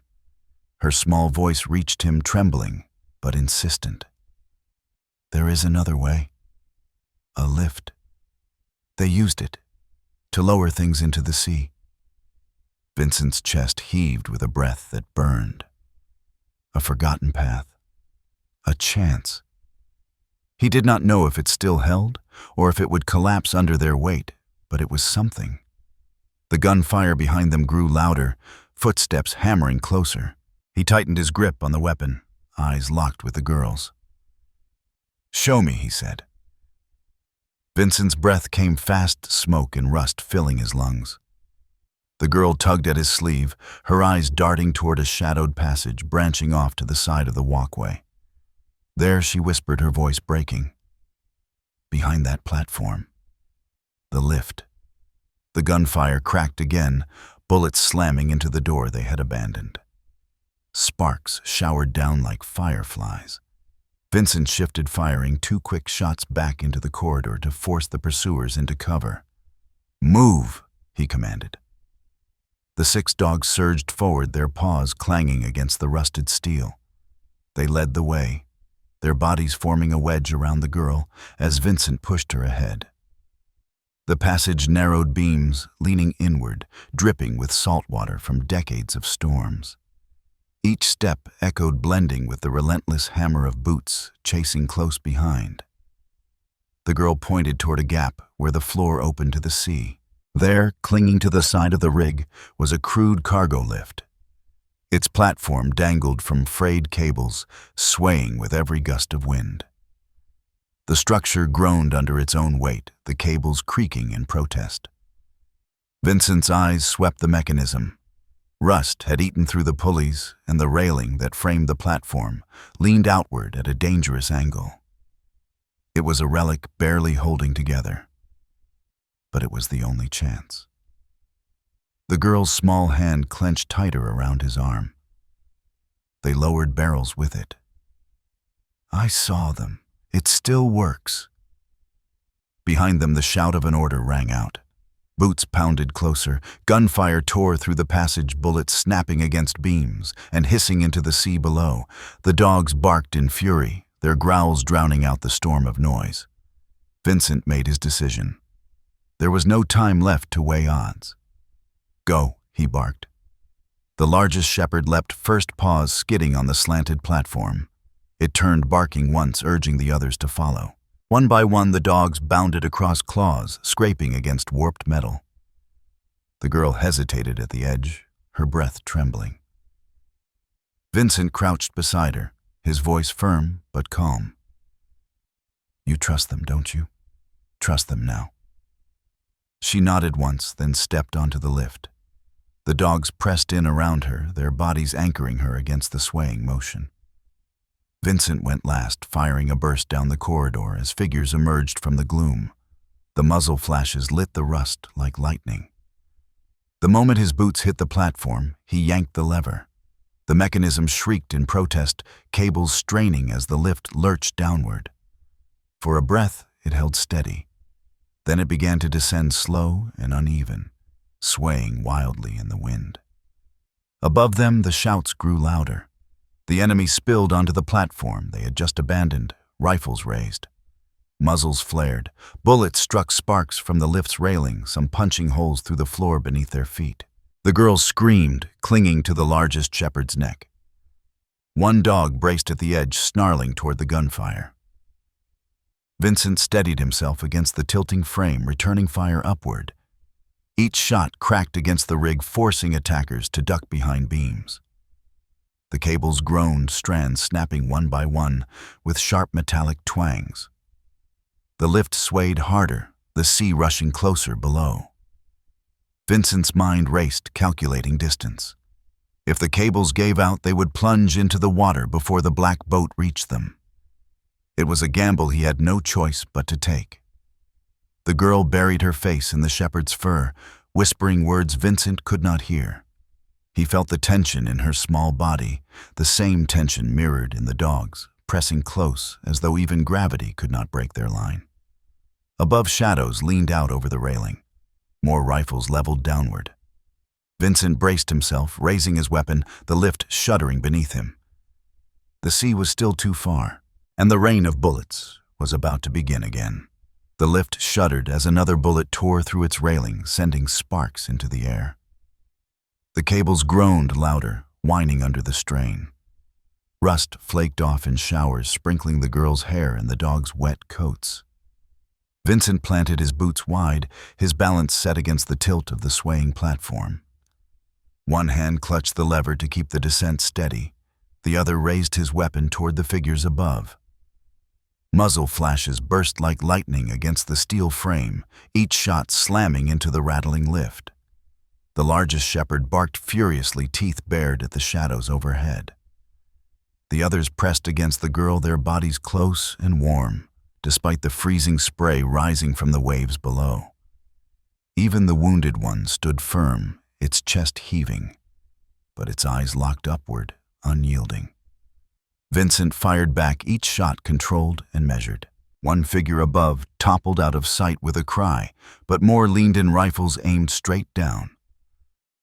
Her small voice reached him, trembling but insistent. "There is another way. A lift. They used it to lower things into the sea." Vincent's chest heaved with a breath that burned. A forgotten path. A chance. He did not know if it still held, or if it would collapse under their weight, but it was something. The gunfire behind them grew louder, footsteps hammering closer. He tightened his grip on the weapon, eyes locked with the girl's. "Show me," he said. Vincent's breath came fast, smoke and rust filling his lungs. The girl tugged at his sleeve, her eyes darting toward a shadowed passage branching off to the side of the walkway. There she whispered, her voice breaking. Behind that platform. The lift. The gunfire cracked again, bullets slamming into the door they had abandoned. Sparks showered down like fireflies. Vincent shifted, firing 2 quick shots back into the corridor to force the pursuers into cover. "Move," he commanded. The 6 dogs surged forward, their paws clanging against the rusted steel. They led the way, their bodies forming a wedge around the girl as Vincent pushed her ahead. The passage narrowed beams, leaning inward, dripping with salt water from decades of storms. Each step echoed, blending with the relentless hammer of boots chasing close behind. The girl pointed toward a gap where the floor opened to the sea. There, clinging to the side of the rig, was a crude cargo lift. Its platform dangled from frayed cables, swaying with every gust of wind. The structure groaned under its own weight, the cables creaking in protest. Vincent's eyes swept the mechanism. Rust had eaten through the pulleys, and the railing that framed the platform leaned outward at a dangerous angle. It was a relic barely holding together. But it was the only chance. The girl's small hand clenched tighter around his arm. They lowered barrels with it. "I saw them. It still works." Behind them, the shout of an order rang out. Boots pounded closer. Gunfire tore through the passage, bullets snapping against beams and hissing into the sea below. The dogs barked in fury, their growls drowning out the storm of noise. Vincent made his decision. There was no time left to weigh odds. "Go," he barked. The largest shepherd leapt first, paws skidding on the slanted platform. It turned, barking once, urging the others to follow. One by one, the dogs bounded across claws, scraping against warped metal. The girl hesitated at the edge, her breath trembling. Vincent crouched beside her, his voice firm but calm. "You trust them, don't you? Trust them now." She nodded once, then stepped onto the lift. The dogs pressed in around her, their bodies anchoring her against the swaying motion. Vincent went last, firing a burst down the corridor as figures emerged from the gloom. The muzzle flashes lit the rust like lightning. The moment his boots hit the platform, he yanked the lever. The mechanism shrieked in protest, cables straining as the lift lurched downward. For a breath, it held steady. Then it began to descend slow and uneven, swaying wildly in the wind. Above them, the shouts grew louder. The enemy spilled onto the platform they had just abandoned, rifles raised. Muzzles flared. Bullets struck sparks from the lift's railing, some punching holes through the floor beneath their feet. The girls screamed, clinging to the largest shepherd's neck. One dog braced at the edge, snarling toward the gunfire. Vincent steadied himself against the tilting frame, returning fire upward. Each shot cracked against the rig, forcing attackers to duck behind beams. The cables groaned, strands snapping one by one, with sharp metallic twangs. The lift swayed harder, the sea rushing closer below. Vincent's mind raced, calculating distance. If the cables gave out, they would plunge into the water before the black boat reached them. It was a gamble he had no choice but to take. The girl buried her face in the shepherd's fur, whispering words Vincent could not hear. He felt the tension in her small body, the same tension mirrored in the dogs, pressing close as though even gravity could not break their line. Above, shadows leaned out over the railing. More rifles leveled downward. Vincent braced himself, raising his weapon, the lift shuddering beneath him. The sea was still too far, and the rain of bullets was about to begin again. The lift shuddered as another bullet tore through its railing, sending sparks into the air. The cables groaned louder, whining under the strain. Rust flaked off in showers, sprinkling the girl's hair and the dog's wet coats. Vincent planted his boots wide, his balance set against the tilt of the swaying platform. One hand clutched the lever to keep the descent steady. The other raised his weapon toward the figures above. Muzzle flashes burst like lightning against the steel frame, each shot slamming into the rattling lift. The largest shepherd barked furiously, teeth bared at the shadows overhead. The others pressed against the girl, their bodies close and warm, despite the freezing spray rising from the waves below. Even the wounded one stood firm, its chest heaving, but its eyes locked upward, unyielding. Vincent fired back, each shot controlled and measured. One figure above toppled out of sight with a cry, but more leaned in, rifles aimed straight down.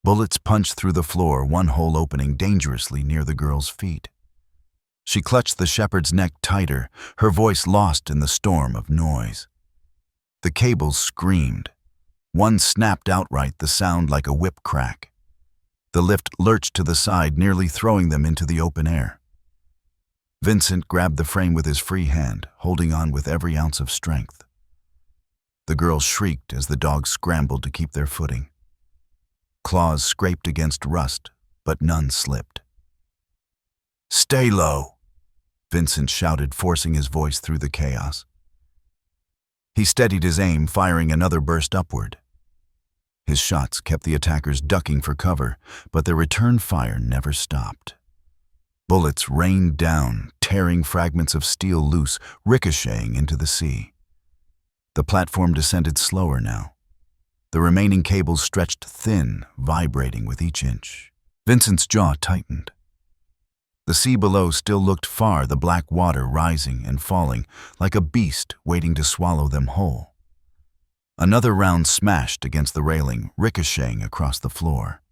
Bullets punched through the floor, one hole opening dangerously near the girl's feet. She clutched the shepherd's neck tighter, her voice lost in the storm of noise. The cables screamed. One snapped outright, the sound like a whip crack. The lift lurched to the side, nearly throwing them into the open air. Vincent grabbed the frame with his free hand, holding on with every ounce of strength. The girl shrieked as the dogs scrambled to keep their footing. Claws scraped against rust, but none slipped. "Stay low," Vincent shouted, forcing his voice through the chaos. He steadied his aim, firing another burst upward. His shots kept the attackers ducking for cover, but their return fire never stopped. Bullets rained down, tearing fragments of steel loose, ricocheting into the sea. The platform descended slower now. The remaining cables stretched thin, vibrating with each inch. Vincent's jaw tightened. The sea below still looked far, the black water rising and falling like a beast waiting to swallow them whole. Another round smashed against the railing, ricocheting across the floor.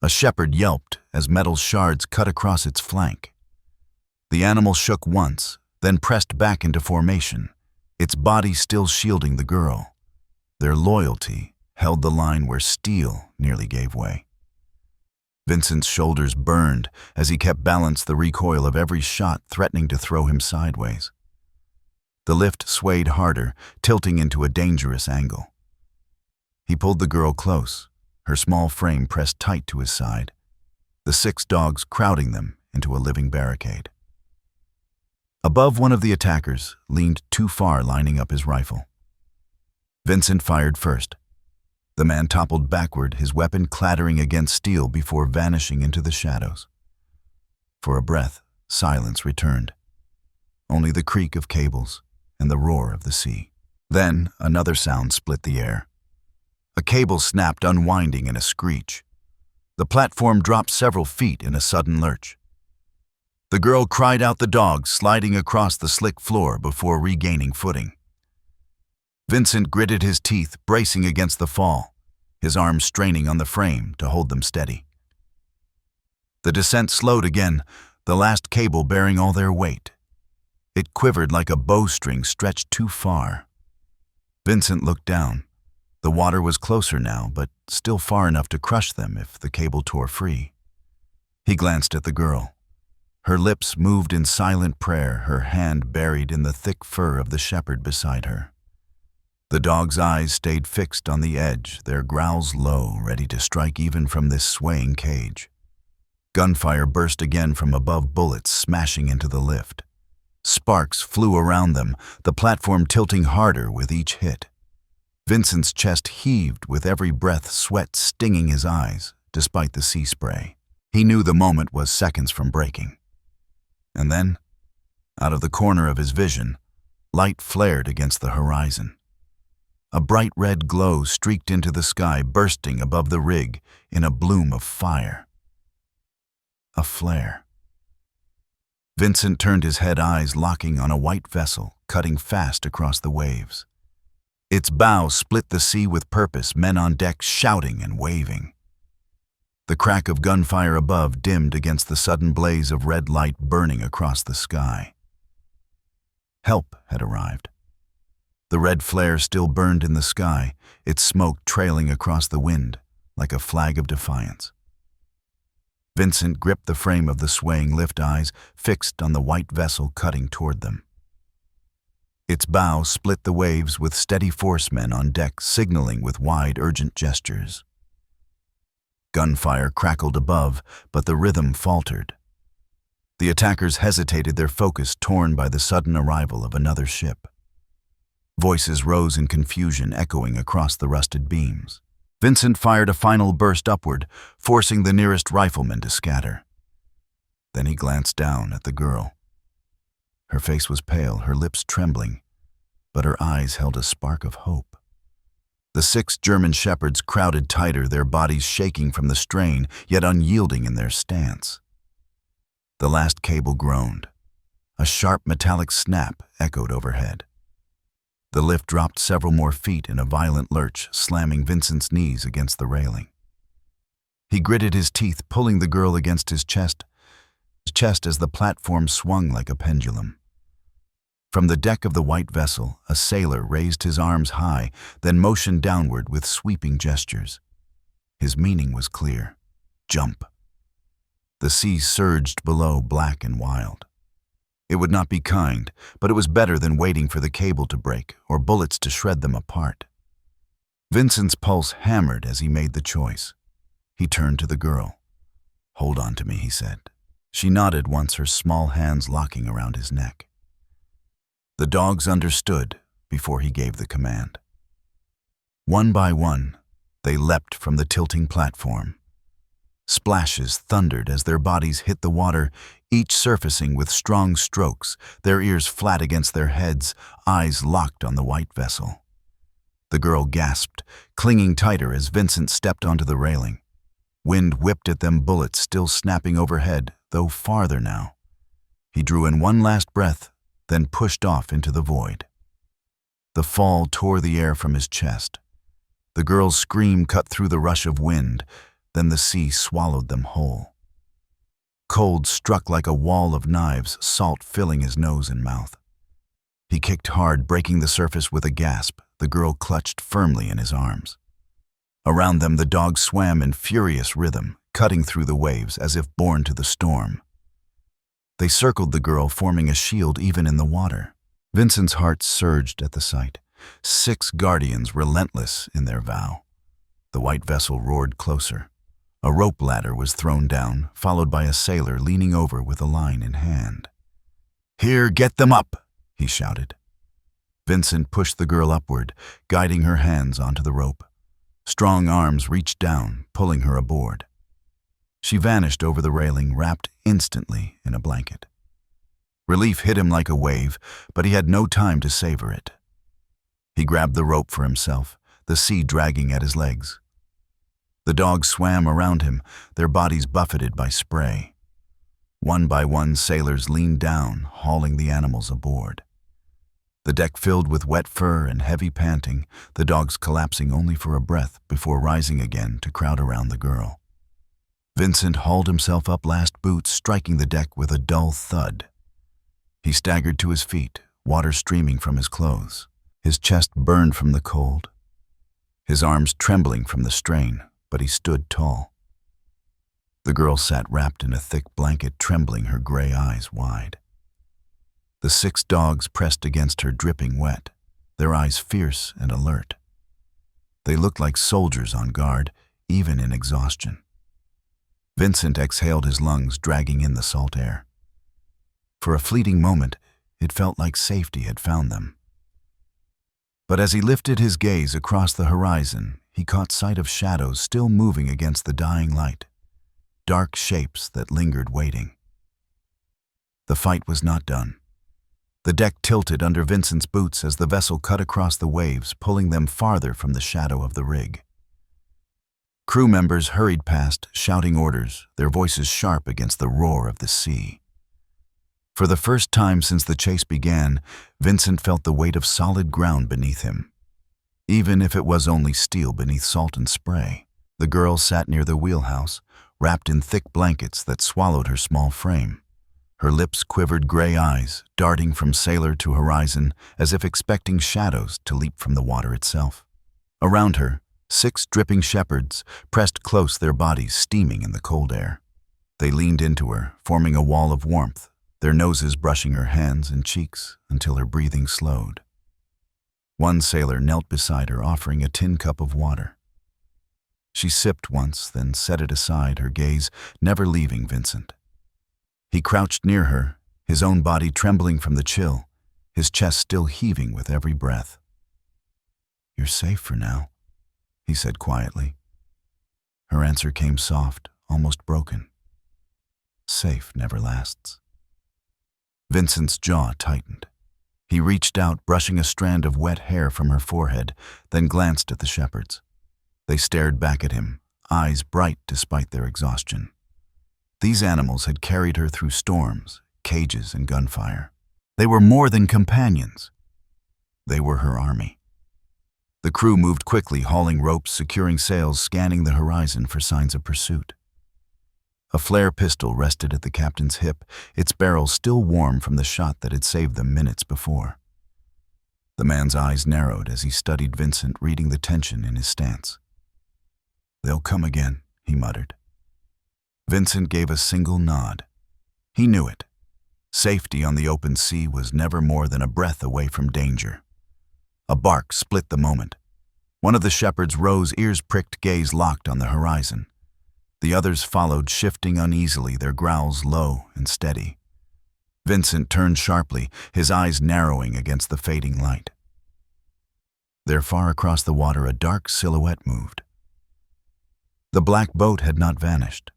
A shepherd yelped as metal shards cut across its flank. The animal shook once, then pressed back into formation, its body still shielding the girl. Their loyalty held the line where steel nearly gave way. Vincent's shoulders burned as he kept balance, the recoil of every shot threatening to throw him sideways. The lift swayed harder, tilting into a dangerous angle. He pulled the girl close, her small frame pressed tight to his side, the 6 dogs crowding them into a living barricade. Above, one of the attackers leaned too far, lining up his rifle. Vincent fired first. The man toppled backward, his weapon clattering against steel before vanishing into the shadows. For a breath, silence returned. Only the creak of cables and the roar of the sea. Then another sound split the air. A cable snapped, unwinding in a screech. The platform dropped several feet in a sudden lurch. The girl cried out, the dogs sliding across the slick floor before regaining footing. Vincent gritted his teeth, bracing against the fall, his arms straining on the frame to hold them steady. The descent slowed again, the last cable bearing all their weight. It quivered like a bowstring stretched too far. Vincent looked down. The water was closer now, but still far enough to crush them if the cable tore free. He glanced at the girl. Her lips moved in silent prayer, her hand buried in the thick fur of the shepherd beside her. The dog's eyes stayed fixed on the edge, their growls low, ready to strike even from this swaying cage. Gunfire burst again from above, bullets smashing into the lift. Sparks flew around them, the platform tilting harder with each hit. Vincent's chest heaved with every breath, sweat stinging his eyes, despite the sea spray. He knew the moment was seconds from breaking. And then, out of the corner of his vision, light flared against the horizon. A bright red glow streaked into the sky, bursting above the rig in a bloom of fire. A flare. Vincent turned his head, eyes locking on a white vessel cutting fast across the waves. Its bow split the sea with purpose, men on deck shouting and waving. The crack of gunfire above dimmed against the sudden blaze of red light burning across the sky. Help had arrived. The red flare still burned in the sky, its smoke trailing across the wind like a flag of defiance. Vincent gripped the frame of the swaying lift, eyes fixed on the white vessel cutting toward them. Its bow split the waves with steady force, men on deck signaling with wide, urgent gestures. Gunfire crackled above, but the rhythm faltered. The attackers hesitated, their focus torn by the sudden arrival of another ship. Voices rose in confusion, echoing across the rusted beams. Vincent fired a final burst upward, forcing the nearest rifleman to scatter. Then he glanced down at the girl. Her face was pale, her lips trembling, but her eyes held a spark of hope. The 6 German shepherds crowded tighter, their bodies shaking from the strain, yet unyielding in their stance. The last cable groaned. A sharp metallic snap echoed overhead. The lift dropped several more feet in a violent lurch, slamming Vincent's knees against the railing. He gritted his teeth, pulling the girl against his chest as the platform swung like a pendulum. From the deck of the white vessel, a sailor raised his arms high, then motioned downward with sweeping gestures. His meaning was clear. Jump. The sea surged below, black and wild. It would not be kind, but it was better than waiting for the cable to break or bullets to shred them apart. Vincent's pulse hammered as he made the choice. He turned to the girl. "Hold on to me," he said. She nodded once, her small hands locking around his neck. The dogs understood before he gave the command. One by one, they leapt from the tilting platform. Splashes thundered as their bodies hit the water, each surfacing with strong strokes, their ears flat against their heads, eyes locked on the white vessel. The girl gasped, clinging tighter as Vincent stepped onto the railing. Wind whipped at them, bullets still snapping overhead, though farther now. He drew in one last breath, then pushed off into the void. The fall tore the air from his chest. The girl's scream cut through the rush of wind, then the sea swallowed them whole. Cold struck like a wall of knives, salt filling his nose and mouth. He kicked hard, breaking the surface with a gasp. The girl clutched firmly in his arms. Around them, the dogs swam in furious rhythm, cutting through the waves as if born to the storm. They circled the girl, forming a shield even in the water. Vincent's heart surged at the sight. 6 guardians relentless in their vow. The white vessel roared closer. A rope ladder was thrown down, followed by a sailor leaning over with a line in hand. "Here, get them up!" he shouted. Vincent pushed the girl upward, guiding her hands onto the rope. Strong arms reached down, pulling her aboard. She vanished over the railing, wrapped instantly in a blanket. Relief hit him like a wave, but he had no time to savor it. He grabbed the rope for himself, the sea dragging at his legs. The dogs swam around him, their bodies buffeted by spray. One by one, sailors leaned down, hauling the animals aboard. The deck filled with wet fur and heavy panting, the dogs collapsing only for a breath before rising again to crowd around the girl. Vincent hauled himself up last boots, striking the deck with a dull thud. He staggered to his feet, water streaming from his clothes. His chest burned from the cold, his arms trembling from the strain, but he stood tall. The girl sat wrapped in a thick blanket, trembling, her gray eyes wide. The 6 dogs pressed against her, dripping wet, their eyes fierce and alert. They looked like soldiers on guard, even in exhaustion. Vincent exhaled his lungs, dragging in the salt air. For a fleeting moment, it felt like safety had found them. But as he lifted his gaze across the horizon, he caught sight of shadows still moving against the dying light, dark shapes that lingered waiting. The fight was not done. The deck tilted under Vincent's boots as the vessel cut across the waves, pulling them farther from the shadow of the rig. Crew members hurried past, shouting orders, their voices sharp against the roar of the sea. For the first time since the chase began, Vincent felt the weight of solid ground beneath him. Even if it was only steel beneath salt and spray. The girl sat near the wheelhouse, wrapped in thick blankets that swallowed her small frame. Her lips quivered, gray eyes darting from sailor to horizon as if expecting shadows to leap from the water itself. Around her, 6 dripping shepherds pressed close, their bodies steaming in the cold air. They leaned into her, forming a wall of warmth, their noses brushing her hands and cheeks until her breathing slowed. One sailor knelt beside her, offering a tin cup of water. She sipped once, then set it aside, her gaze never leaving Vincent. He crouched near her, his own body trembling from the chill, his chest still heaving with every breath. "You're safe for now," he said quietly. Her answer came soft, almost broken. "Safe never lasts." Vincent's jaw tightened. He reached out, brushing a strand of wet hair from her forehead, then glanced at the shepherds. They stared back at him, eyes bright despite their exhaustion. These animals had carried her through storms, cages, and gunfire. They were more than companions. They were her army. The crew moved quickly, hauling ropes, securing sails, scanning the horizon for signs of pursuit. A flare pistol rested at the captain's hip, its barrel still warm from the shot that had saved them minutes before. The man's eyes narrowed as he studied Vincent, reading the tension in his stance. "They'll come again," he muttered. Vincent gave a single nod. He knew it. Safety on the open sea was never more than a breath away from danger. A bark split the moment. One of the shepherds rose, ears pricked, gaze locked on the horizon. The others followed, shifting uneasily, their growls low and steady. Vincent turned sharply, his eyes narrowing against the fading light. There, far across the water, a dark silhouette moved. The black boat had not vanished.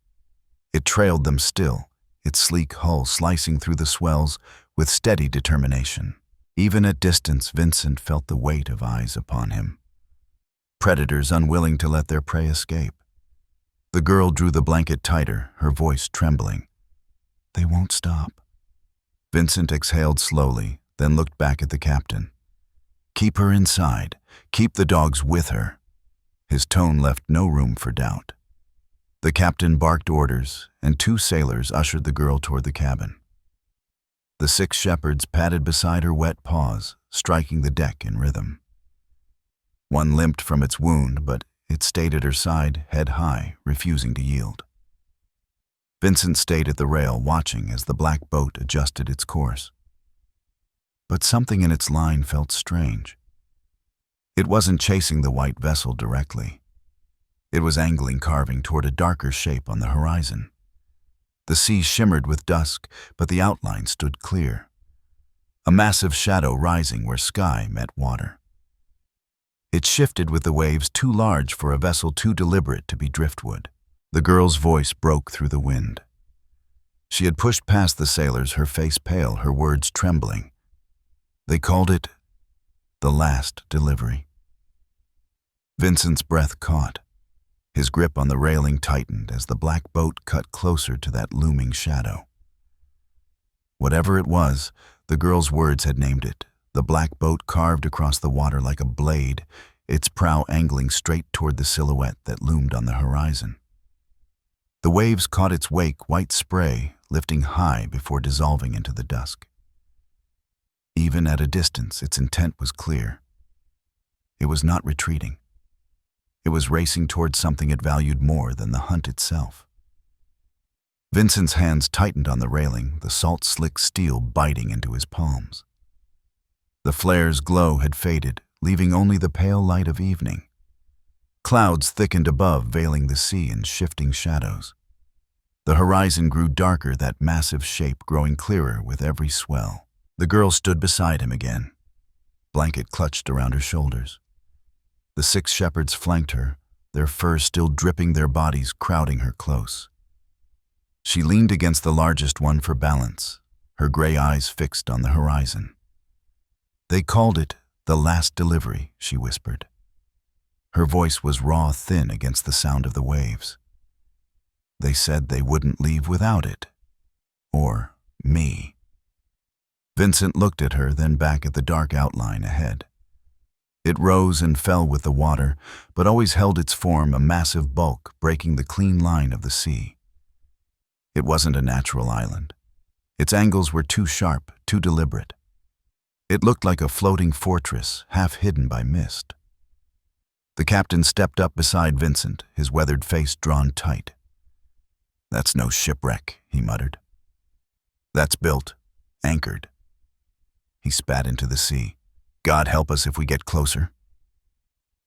It trailed them still, its sleek hull slicing through the swells with steady determination. Even at distance, Vincent felt the weight of eyes upon him. Predators unwilling to let their prey escape. The girl drew the blanket tighter, her voice trembling. "They won't stop." Vincent exhaled slowly, then looked back at the captain. "Keep her inside. Keep the dogs with her." His tone left no room for doubt. The captain barked orders, and 2 sailors ushered the girl toward the cabin. The 6 shepherds padded beside her wet paws, striking the deck in rhythm. One limped from its wound, but it stayed at her side, head high, refusing to yield. Vincent stayed at the rail, watching as the black boat adjusted its course. But something in its line felt strange. It wasn't chasing the white vessel directly. It was angling, carving toward a darker shape on the horizon. The sea shimmered with dusk, but the outline stood clear. A massive shadow rising where sky met water. It shifted with the waves, too large for a vessel too deliberate to be driftwood. The girl's voice broke through the wind. She had pushed past the sailors, her face pale, her words trembling. They called it the last delivery. Vincent's breath caught. His grip on the railing tightened as the black boat cut closer to that looming shadow. Whatever it was, the girl's words had named it. The black boat carved across the water like a blade, its prow angling straight toward the silhouette that loomed on the horizon. The waves caught its wake, white spray lifting high before dissolving into the dusk. Even at a distance, its intent was clear. It was not retreating. It was racing towards something it valued more than the hunt itself. Vincent's hands tightened on the railing, the salt-slick steel biting into his palms. The flare's glow had faded, leaving only the pale light of evening. Clouds thickened above, veiling the sea in shifting shadows. The horizon grew darker, that massive shape growing clearer with every swell. The girl stood beside him again, blanket clutched around her shoulders. The 6 shepherds flanked her, their fur still dripping, their bodies crowding her close. She leaned against the largest one for balance, her gray eyes fixed on the horizon. "They called it the last delivery," she whispered. Her voice was raw, thin against the sound of the waves. "They said they wouldn't leave without it. Or me." Vincent looked at her, then back at the dark outline ahead. It rose and fell with the water, but always held its form, a massive bulk breaking the clean line of the sea. It wasn't a natural island. Its angles were too sharp, too deliberate. It looked like a floating fortress, half hidden by mist. The captain stepped up beside Vincent, his weathered face drawn tight. "That's no shipwreck," he muttered. "That's built, anchored." He spat into the sea. "God help us if we get closer."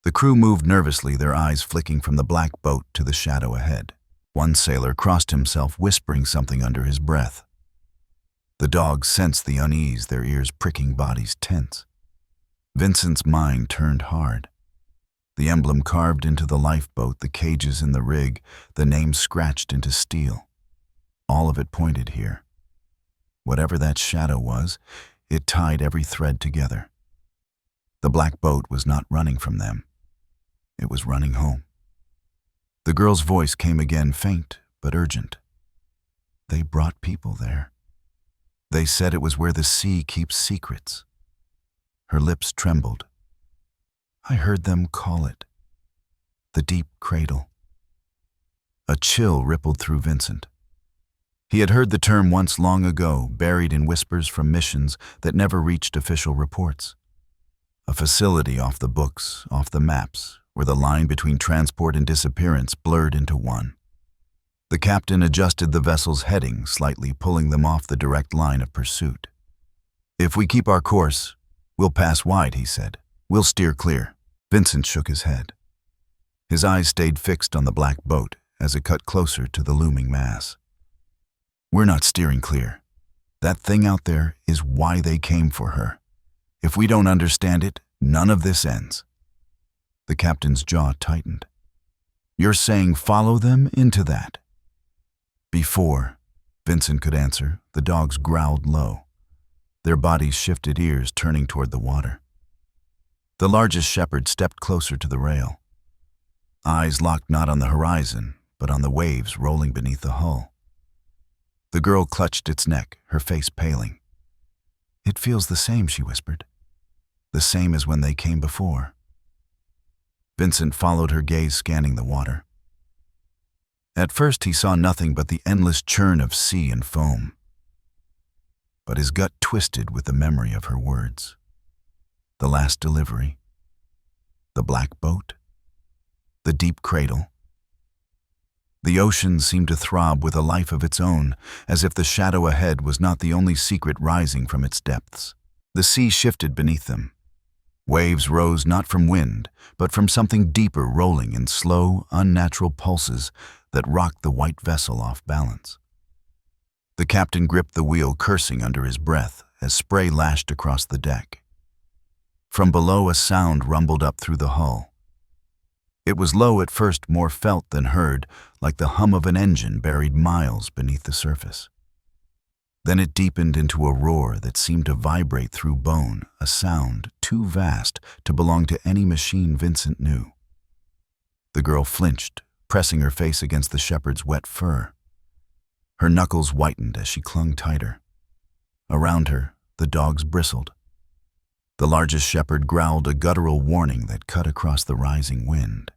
The crew moved nervously, their eyes flicking from the black boat to the shadow ahead. One sailor crossed himself, whispering something under his breath. The dogs sensed the unease, their ears pricking, bodies tense. Vincent's mind turned hard. The emblem carved into the lifeboat, the cages in the rig, the name scratched into steel. All of it pointed here. Whatever that shadow was, it tied every thread together. The black boat was not running from them. It was running home. The girl's voice came again, faint but urgent. "They brought people there. They said it was where the sea keeps secrets." Her lips trembled. "I heard them call it the Deep Cradle." A chill rippled through Vincent. He had heard the term once long ago, buried in whispers from missions that never reached official reports. A facility off the books, off the maps, where the line between transport and disappearance blurred into one. The captain adjusted the vessel's heading, slightly pulling them off the direct line of pursuit. "If we keep our course, we'll pass wide," he said. "We'll steer clear." Vincent shook his head. His eyes stayed fixed on the black boat as it cut closer to the looming mass. "We're not steering clear. That thing out there is why they came for her. If we don't understand it, none of this ends." The captain's jaw tightened. "You're saying follow them into that?" Before Vincent could answer, the dogs growled low. Their bodies shifted, ears turning toward the water. The largest shepherd stepped closer to the rail. Eyes locked not on the horizon, but on the waves rolling beneath the hull. The girl clutched its neck, her face paling. "It feels the same," she whispered. "The same as when they came before." Vincent followed her gaze, scanning the water. At first he saw nothing but the endless churn of sea and foam. But his gut twisted with the memory of her words. The last delivery. The black boat. The deep cradle. The ocean seemed to throb with a life of its own, as if the shadow ahead was not the only secret rising from its depths. The sea shifted beneath them. Waves rose not from wind, but from something deeper, rolling in slow, unnatural pulses that rocked the white vessel off balance. The captain gripped the wheel, cursing under his breath as spray lashed across the deck. From below, a sound rumbled up through the hull. It was low at first, more felt than heard, like the hum of an engine buried miles beneath the surface. Then it deepened into a roar that seemed to vibrate through bone, a sound too vast to belong to any machine Vincent knew. The girl flinched, pressing her face against the shepherd's wet fur. Her knuckles whitened as she clung tighter. Around her, the dogs bristled. The largest shepherd growled a guttural warning that cut across the rising wind.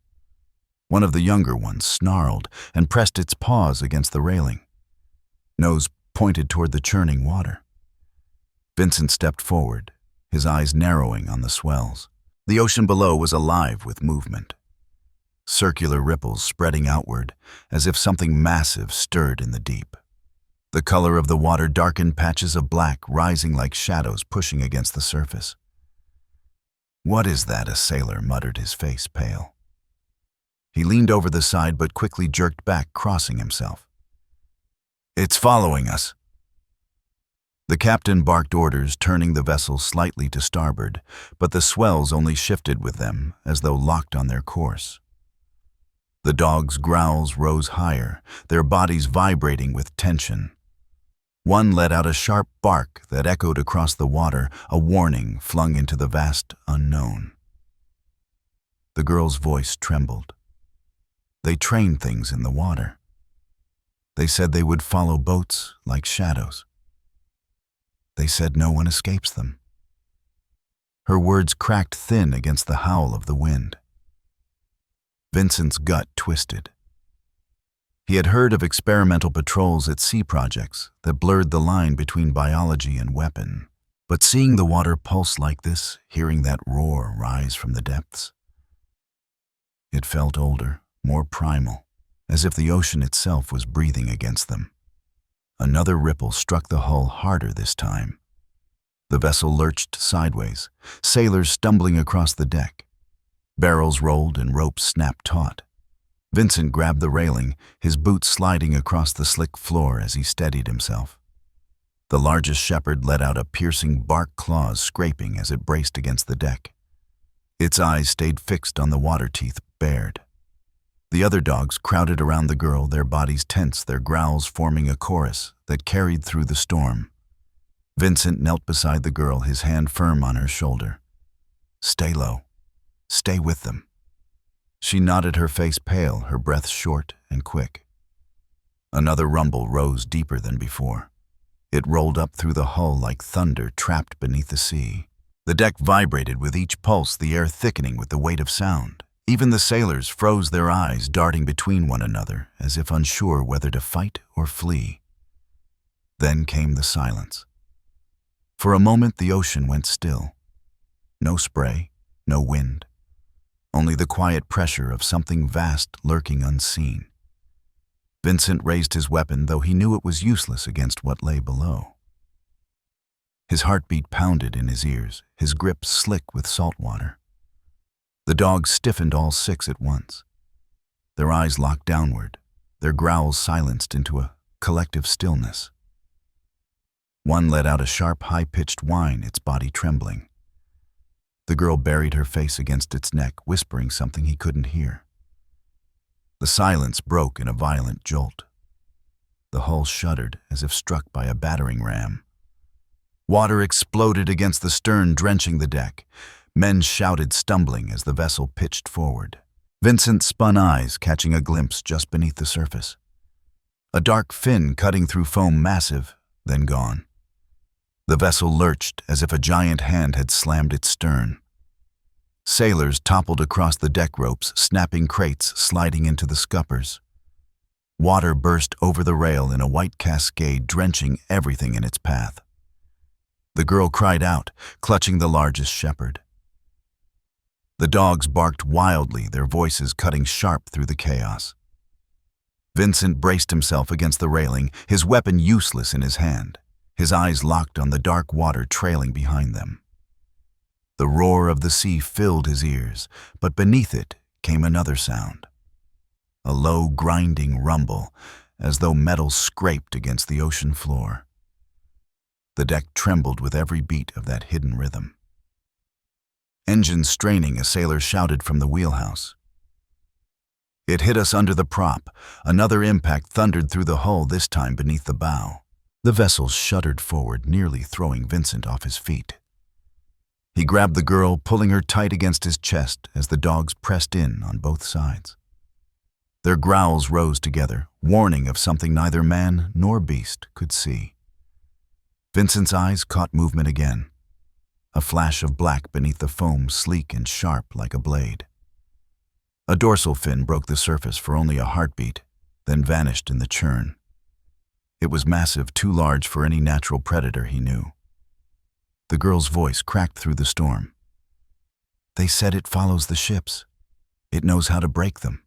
One of the younger ones snarled and pressed its paws against the railing. Nose pointed toward the churning water. Vincent stepped forward, his eyes narrowing on the swells. The ocean below was alive with movement. Circular ripples spreading outward, as if something massive stirred in the deep. The color of the water darkened, patches of black rising like shadows pushing against the surface. "What is that?" a sailor muttered, his face pale. He leaned over the side but quickly jerked back, crossing himself. "It's following us." The captain barked orders, turning the vessel slightly to starboard, but the swells only shifted with them, as though locked on their course. The dogs' growls rose higher, their bodies vibrating with tension. One let out a sharp bark that echoed across the water, a warning flung into the vast unknown. The girl's voice trembled. They trained things in the water. They said they would follow boats like shadows. They said no one escapes them. Her words cracked thin against the howl of the wind. Vincent's gut twisted. He had heard of experimental patrols at sea projects that blurred the line between biology and weapon. But seeing the water pulse like this, hearing that roar rise from the depths, it felt older, more primal, as if the ocean itself was breathing against them. Another ripple struck the hull harder this time. The vessel lurched sideways, sailors stumbling across the deck. Barrels rolled and ropes snapped taut. Vincent grabbed the railing, his boots sliding across the slick floor as he steadied himself. The largest shepherd let out a piercing bark, claws scraping as it braced against the deck. Its eyes stayed fixed on the water, teeth bared. The other dogs crowded around the girl, their bodies tense, their growls forming a chorus that carried through the storm. Vincent knelt beside the girl, his hand firm on her shoulder. "Stay low. Stay with them." She nodded, her face pale, her breath short and quick. Another rumble rose deeper than before. It rolled up through the hull like thunder trapped beneath the sea. The deck vibrated with each pulse, the air thickening with the weight of sound. Even the sailors froze, their eyes darting between one another, as if unsure whether to fight or flee. Then came the silence. For a moment the ocean went still. No spray, no wind. Only the quiet pressure of something vast lurking unseen. Vincent raised his weapon, though he knew it was useless against what lay below. His heartbeat pounded in his ears, his grip slick with salt water. The dogs stiffened, all six at once. Their eyes locked downward, their growls silenced into a collective stillness. One let out a sharp, high-pitched whine, its body trembling. The girl buried her face against its neck, whispering something he couldn't hear. The silence broke in a violent jolt. The hull shuddered as if struck by a battering ram. Water exploded against the stern, drenching the deck. Men shouted, stumbling as the vessel pitched forward. Vincent spun eyes, catching a glimpse just beneath the surface. A dark fin cutting through foam, massive, then gone. The vessel lurched as if a giant hand had slammed its stern. Sailors toppled across the deck ropes, snapping crates, sliding into the scuppers. Water burst over the rail in a white cascade, drenching everything in its path. The girl cried out, clutching the largest shepherd. The dogs barked wildly, their voices cutting sharp through the chaos. Vincent braced himself against the railing, his weapon useless in his hand, his eyes locked on the dark water trailing behind them. The roar of the sea filled his ears, but beneath it came another sound. A low, grinding rumble, as though metal scraped against the ocean floor. The deck trembled with every beat of that hidden rhythm. Engines straining, a sailor shouted from the wheelhouse. It hit us under the prop. Another impact thundered through the hull, this time beneath the bow. The vessel shuddered forward, nearly throwing Vincent off his feet. He grabbed the girl, pulling her tight against his chest as the dogs pressed in on both sides. Their growls rose together, warning of something neither man nor beast could see. Vincent's eyes caught movement again. A flash of black beneath the foam, sleek and sharp like a blade. A dorsal fin broke the surface for only a heartbeat, then vanished in the churn. It was massive, too large for any natural predator he knew. The girl's voice cracked through the storm. They said it follows the ships. It knows how to break them.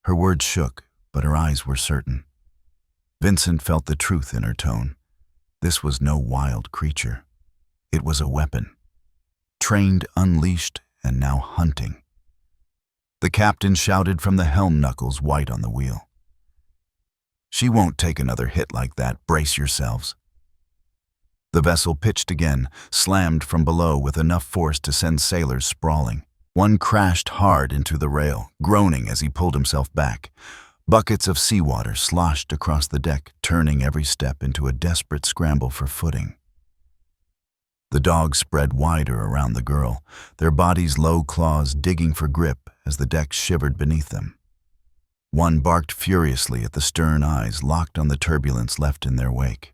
Her words shook, but her eyes were certain. Vincent felt the truth in her tone. This was no wild creature. It was a weapon. Trained, unleashed, and now hunting. The captain shouted from the helm, knuckles white on the wheel. She won't take another hit like that. Brace yourselves. The vessel pitched again, slammed from below with enough force to send sailors sprawling. One crashed hard into the rail, groaning as he pulled himself back. Buckets of seawater sloshed across the deck, turning every step into a desperate scramble for footing. The dogs spread wider around the girl, their bodies' low claws digging for grip as the deck shivered beneath them. One barked furiously at the stern, eyes locked on the turbulence left in their wake.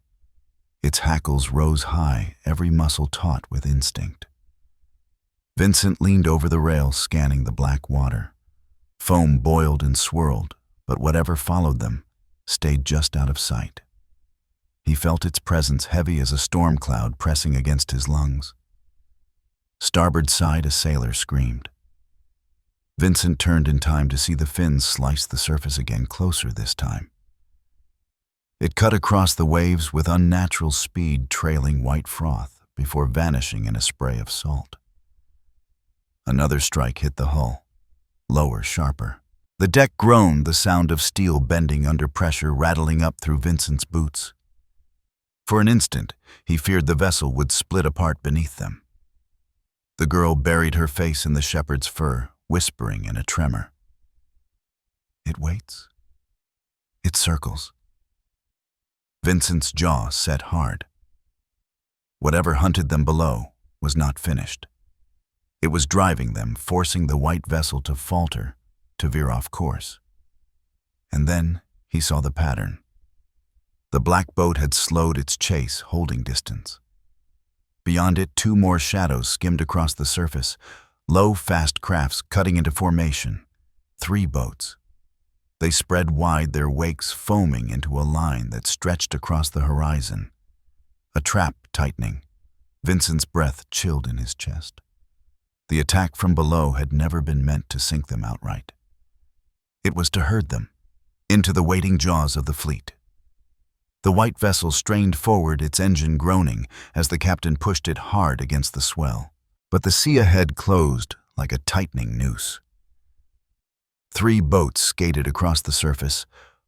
Its hackles rose high, every muscle taut with instinct. Vincent leaned over the rail, scanning the black water. Foam boiled and swirled, but whatever followed them stayed just out of sight. He felt its presence, heavy as a storm cloud pressing against his lungs. Starboard side, a sailor screamed. Vincent turned in time to see the fins slice the surface again, closer this time. It cut across the waves with unnatural speed, trailing white froth before vanishing in a spray of salt. Another strike hit the hull, lower, sharper. The deck groaned, the sound of steel bending under pressure rattling up through Vincent's boots. For an instant, he feared the vessel would split apart beneath them. The girl buried her face in the shepherd's fur, whispering in a tremor. It waits. It circles. Vincent's jaw set hard. Whatever hunted them below was not finished. It was driving them, forcing the white vessel to falter, to veer off course. And then he saw the pattern. The black boat had slowed its chase, holding distance. Beyond it, two more shadows skimmed across the surface, low, fast crafts cutting into formation. 3 boats. They spread wide, their wakes foaming into a line that stretched across the horizon. A trap tightening. Vincent's breath chilled in his chest. The attack from below had never been meant to sink them outright. It was to herd them, into the waiting jaws of the fleet. The white vessel strained forward, its engine groaning as the captain pushed it hard against the swell. But the sea ahead closed like a tightening noose. 3 boats skated across the surface,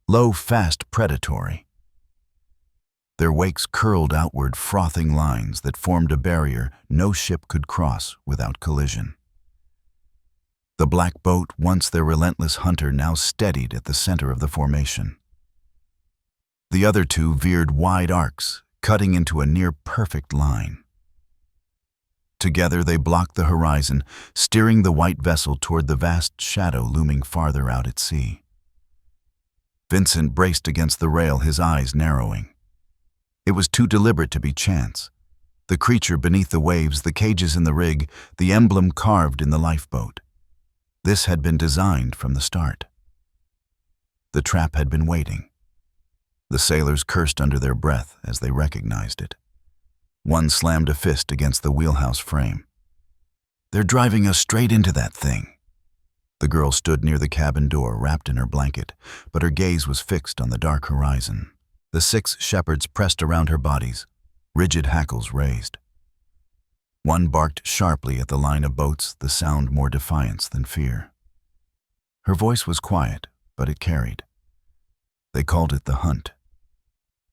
low, fast, predatory. Their wakes curled outward, frothing lines that formed a barrier no ship could cross without collision. The black boat, once their relentless hunter, now steadied at the center of the formation. The other 2 veered wide arcs, cutting into a near-perfect line. Together they blocked the horizon, steering the white vessel toward the vast shadow looming farther out at sea. Vincent braced against the rail, his eyes narrowing. It was too deliberate to be chance. The creature beneath the waves, the cages in the rig, the emblem carved in the lifeboat. This had been designed from the start. The trap had been waiting. The sailors cursed under their breath as they recognized it. One slammed a fist against the wheelhouse frame. "They're driving us straight into that thing." The girl stood near the cabin door, wrapped in her blanket, but her gaze was fixed on the dark horizon. The 6 shepherds pressed around her bodies, rigid hackles raised. One barked sharply at the line of boats, the sound more defiance than fear. Her voice was quiet, but it carried. They called it the hunt.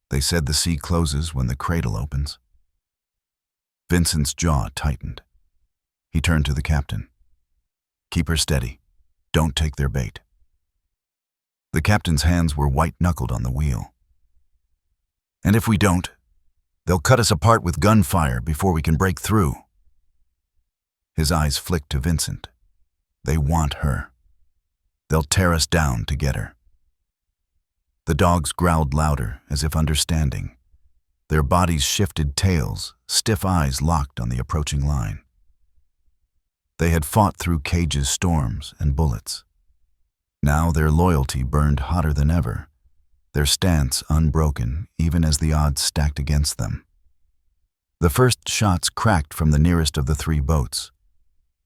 They said the sea closes when the cradle opens. Vincent's jaw tightened. He turned to the captain. "Keep her steady. Don't take their bait." The captain's hands were white-knuckled on the wheel. "And if we don't, they'll cut us apart with gunfire before we can break through." His eyes flicked to Vincent. "They want her. They'll tear us down to get her." The dogs growled louder, as if understanding. Their bodies shifted tails, stiff eyes locked on the approaching line. They had fought through cages, storms, and bullets. Now their loyalty burned hotter than ever, their stance unbroken even as the odds stacked against them. The first shots cracked from the nearest of the 3 boats.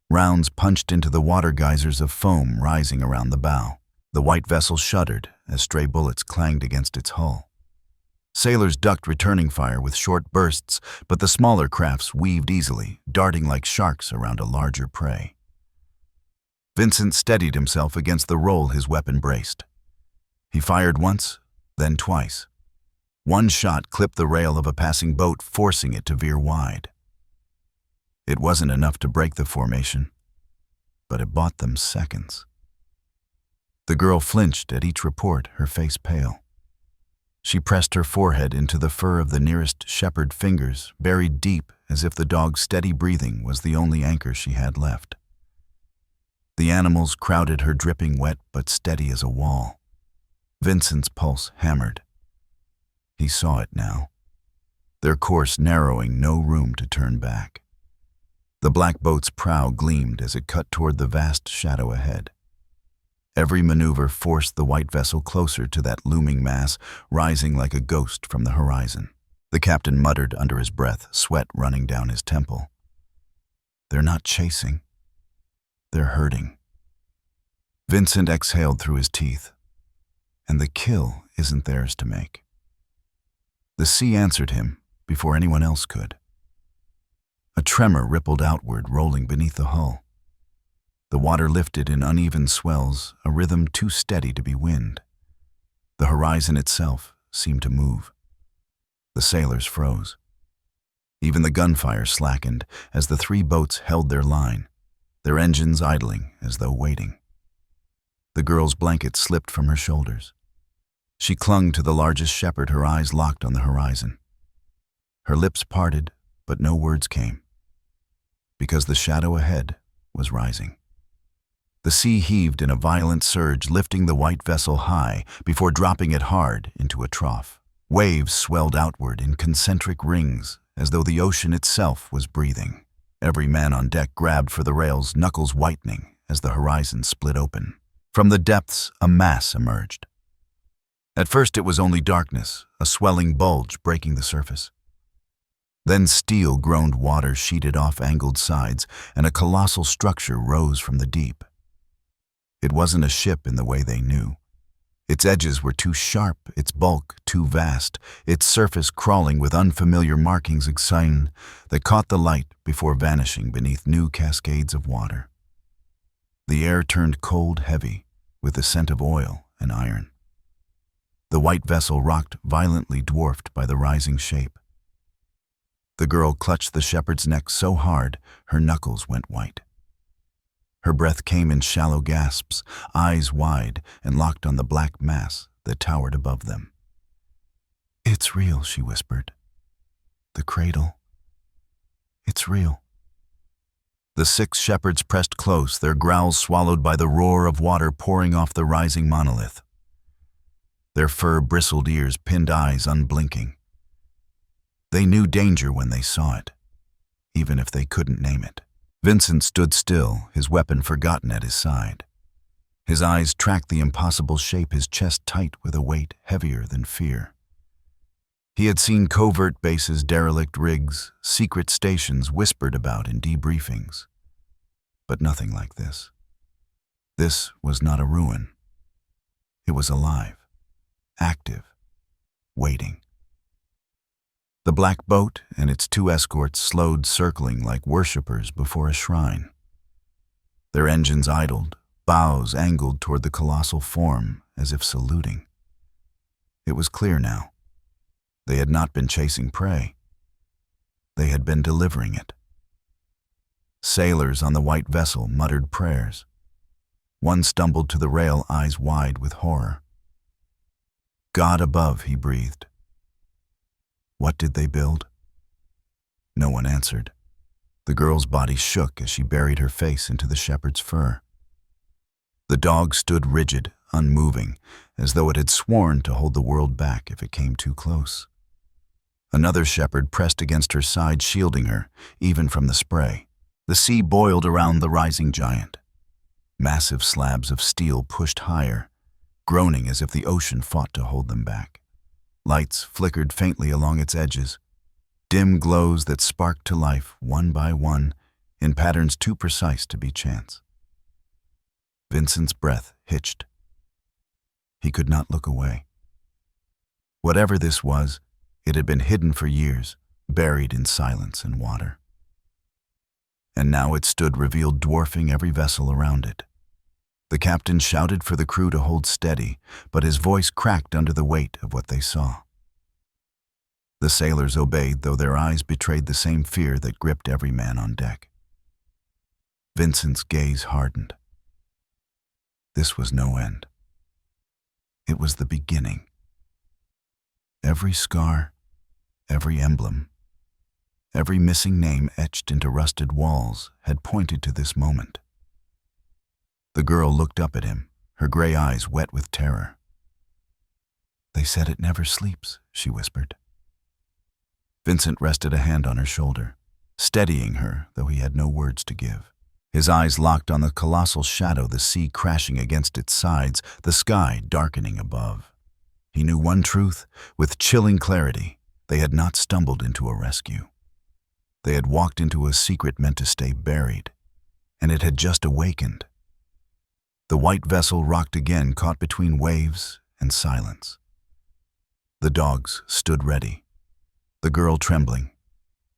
Rounds punched into the water geysers of foam rising around the bow. The white vessel shuddered as stray bullets clanged against its hull. Sailors ducked returning fire with short bursts, but the smaller crafts weaved easily, darting like sharks around a larger prey. Vincent steadied himself against the roll his weapon braced. He fired once, then twice. One shot clipped the rail of a passing boat, forcing it to veer wide. It wasn't enough to break the formation, but it bought them seconds. The girl flinched at each report, her face pale. She pressed her forehead into the fur of the nearest shepherd, fingers buried deep as if the dog's steady breathing was the only anchor she had left. The animals crowded her, dripping wet but steady as a wall. Vincent's pulse hammered. He saw it now. Their course narrowing, no room to turn back. The black boat's prow gleamed as it cut toward the vast shadow ahead. Every maneuver forced the white vessel closer to that looming mass, rising like a ghost from the horizon. The captain muttered under his breath, sweat running down his temple. "They're not chasing. They're hurting." Vincent exhaled through his teeth. And the kill isn't theirs to make. The sea answered him before anyone else could. A tremor rippled outward, rolling beneath the hull. The water lifted in uneven swells, a rhythm too steady to be wind. The horizon itself seemed to move. The sailors froze. Even the gunfire slackened as the 3 boats held their line, their engines idling as though waiting. The girl's blanket slipped from her shoulders. She clung to the largest shepherd, her eyes locked on the horizon. Her lips parted, but no words came, because the shadow ahead was rising. The sea heaved in a violent surge, lifting the white vessel high before dropping it hard into a trough. Waves swelled outward in concentric rings, as though the ocean itself was breathing. Every man on deck grabbed for the rails, knuckles whitening as the horizon split open. From the depths, a mass emerged. At first it was only darkness, a swelling bulge breaking the surface. Then steel-groaned water sheeted off angled sides, and a colossal structure rose from the deep. It wasn't a ship in the way they knew. Its edges were too sharp, its bulk too vast, its surface crawling with unfamiliar markings exciting that caught the light before vanishing beneath new cascades of water. The air turned cold heavy, with the scent of oil and iron. The white vessel rocked violently, dwarfed by the rising shape. The girl clutched the shepherd's neck so hard, her knuckles went white. Her breath came in shallow gasps, eyes wide and locked on the black mass that towered above them. "It's real," she whispered. "The cradle. It's real." The 6 shepherds pressed close, their growls swallowed by the roar of water pouring off the rising monolith. Their fur-bristled ears, pinned eyes unblinking. They knew danger when they saw it, even if they couldn't name it. Vincent stood still, his weapon forgotten at his side. His eyes tracked the impossible shape, his chest tight with a weight heavier than fear. He had seen covert bases, derelict rigs, secret stations whispered about in debriefings. But nothing like this. This was not a ruin. It was alive, active, waiting. The black boat and its 2 escorts slowed, circling like worshippers before a shrine. Their engines idled, bows angled toward the colossal form as if saluting. It was clear now. They had not been chasing prey. They had been delivering it. Sailors on the white vessel muttered prayers. One stumbled to the rail, eyes wide with horror. "God above," he breathed. What did they build? No one answered. The girl's body shook as she buried her face into the shepherd's fur. The dog stood rigid, unmoving, as though it had sworn to hold the world back if it came too close. Another shepherd pressed against her side, shielding her, even from the spray. The sea boiled around the rising giant. Massive slabs of steel pushed higher, groaning as if the ocean fought to hold them back. Lights flickered faintly along its edges, dim glows that sparked to life one by one in patterns too precise to be chance. Vincent's breath hitched. He could not look away. Whatever this was, it had been hidden for years, buried in silence and water. And now it stood revealed, dwarfing every vessel around it. The captain shouted for the crew to hold steady, but his voice cracked under the weight of what they saw. The sailors obeyed, though their eyes betrayed the same fear that gripped every man on deck. Vincent's gaze hardened. This was no end. It was the beginning. Every scar, every emblem, every missing name etched into rusted walls had pointed to this moment. The girl looked up at him, her gray eyes wet with terror. "They said it never sleeps," she whispered. Vincent rested a hand on her shoulder, steadying her, though he had no words to give. His eyes locked on the colossal shadow, the sea crashing against its sides, the sky darkening above. He knew one truth with chilling clarity: they had not stumbled into a rescue. They had walked into a secret meant to stay buried, and it had just awakened. The white vessel rocked again, caught between waves and silence. The dogs stood ready, the girl trembling,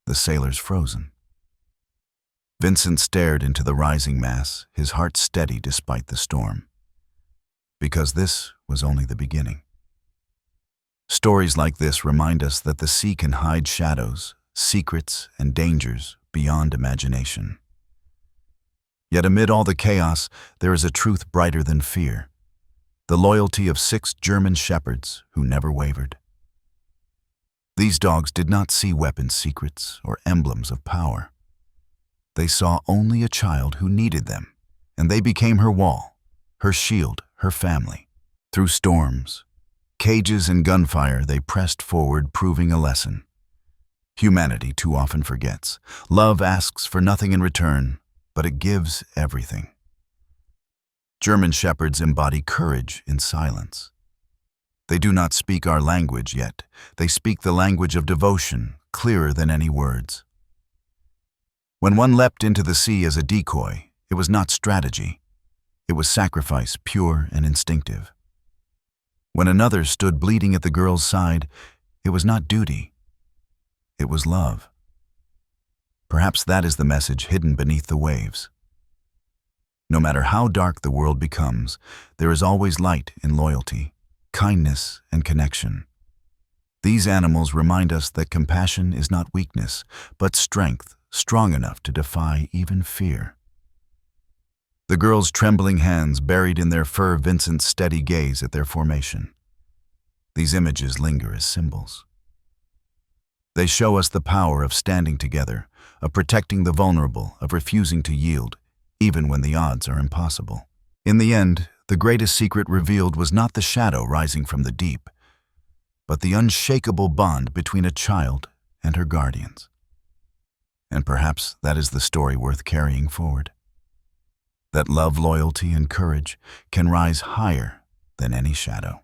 the sailors frozen. Vincent stared into the rising mass, his heart steady despite the storm. Because this was only the beginning. Stories like this remind us that the sea can hide shadows, secrets, and dangers beyond imagination. Yet amid all the chaos, there is a truth brighter than fear: the loyalty of 6 German shepherds who never wavered. These dogs did not see weapons, secrets, or emblems of power. They saw only a child who needed them, and they became her wall, her shield, her family. Through storms, cages, and gunfire, they pressed forward, proving a lesson. Humanity too often forgets. Love asks for nothing in return, but it gives everything. German shepherds embody courage in silence. They do not speak our language yet. They speak the language of devotion, clearer than any words. When one leapt into the sea as a decoy, it was not strategy. It was sacrifice, pure and instinctive. When another stood bleeding at the girl's side, it was not duty, it was love. Perhaps that is the message hidden beneath the waves. No matter how dark the world becomes, there is always light in loyalty, kindness, and connection. These animals remind us that compassion is not weakness, but strength strong enough to defy even fear. The girl's trembling hands buried in their fur, Vincent's steady gaze at their formation. These images linger as symbols. They show us the power of standing together, of protecting the vulnerable, of refusing to yield, even when the odds are impossible. In the end, the greatest secret revealed was not the shadow rising from the deep, but the unshakable bond between a child and her guardians. And perhaps that is the story worth carrying forward. That love, loyalty, and courage can rise higher than any shadow.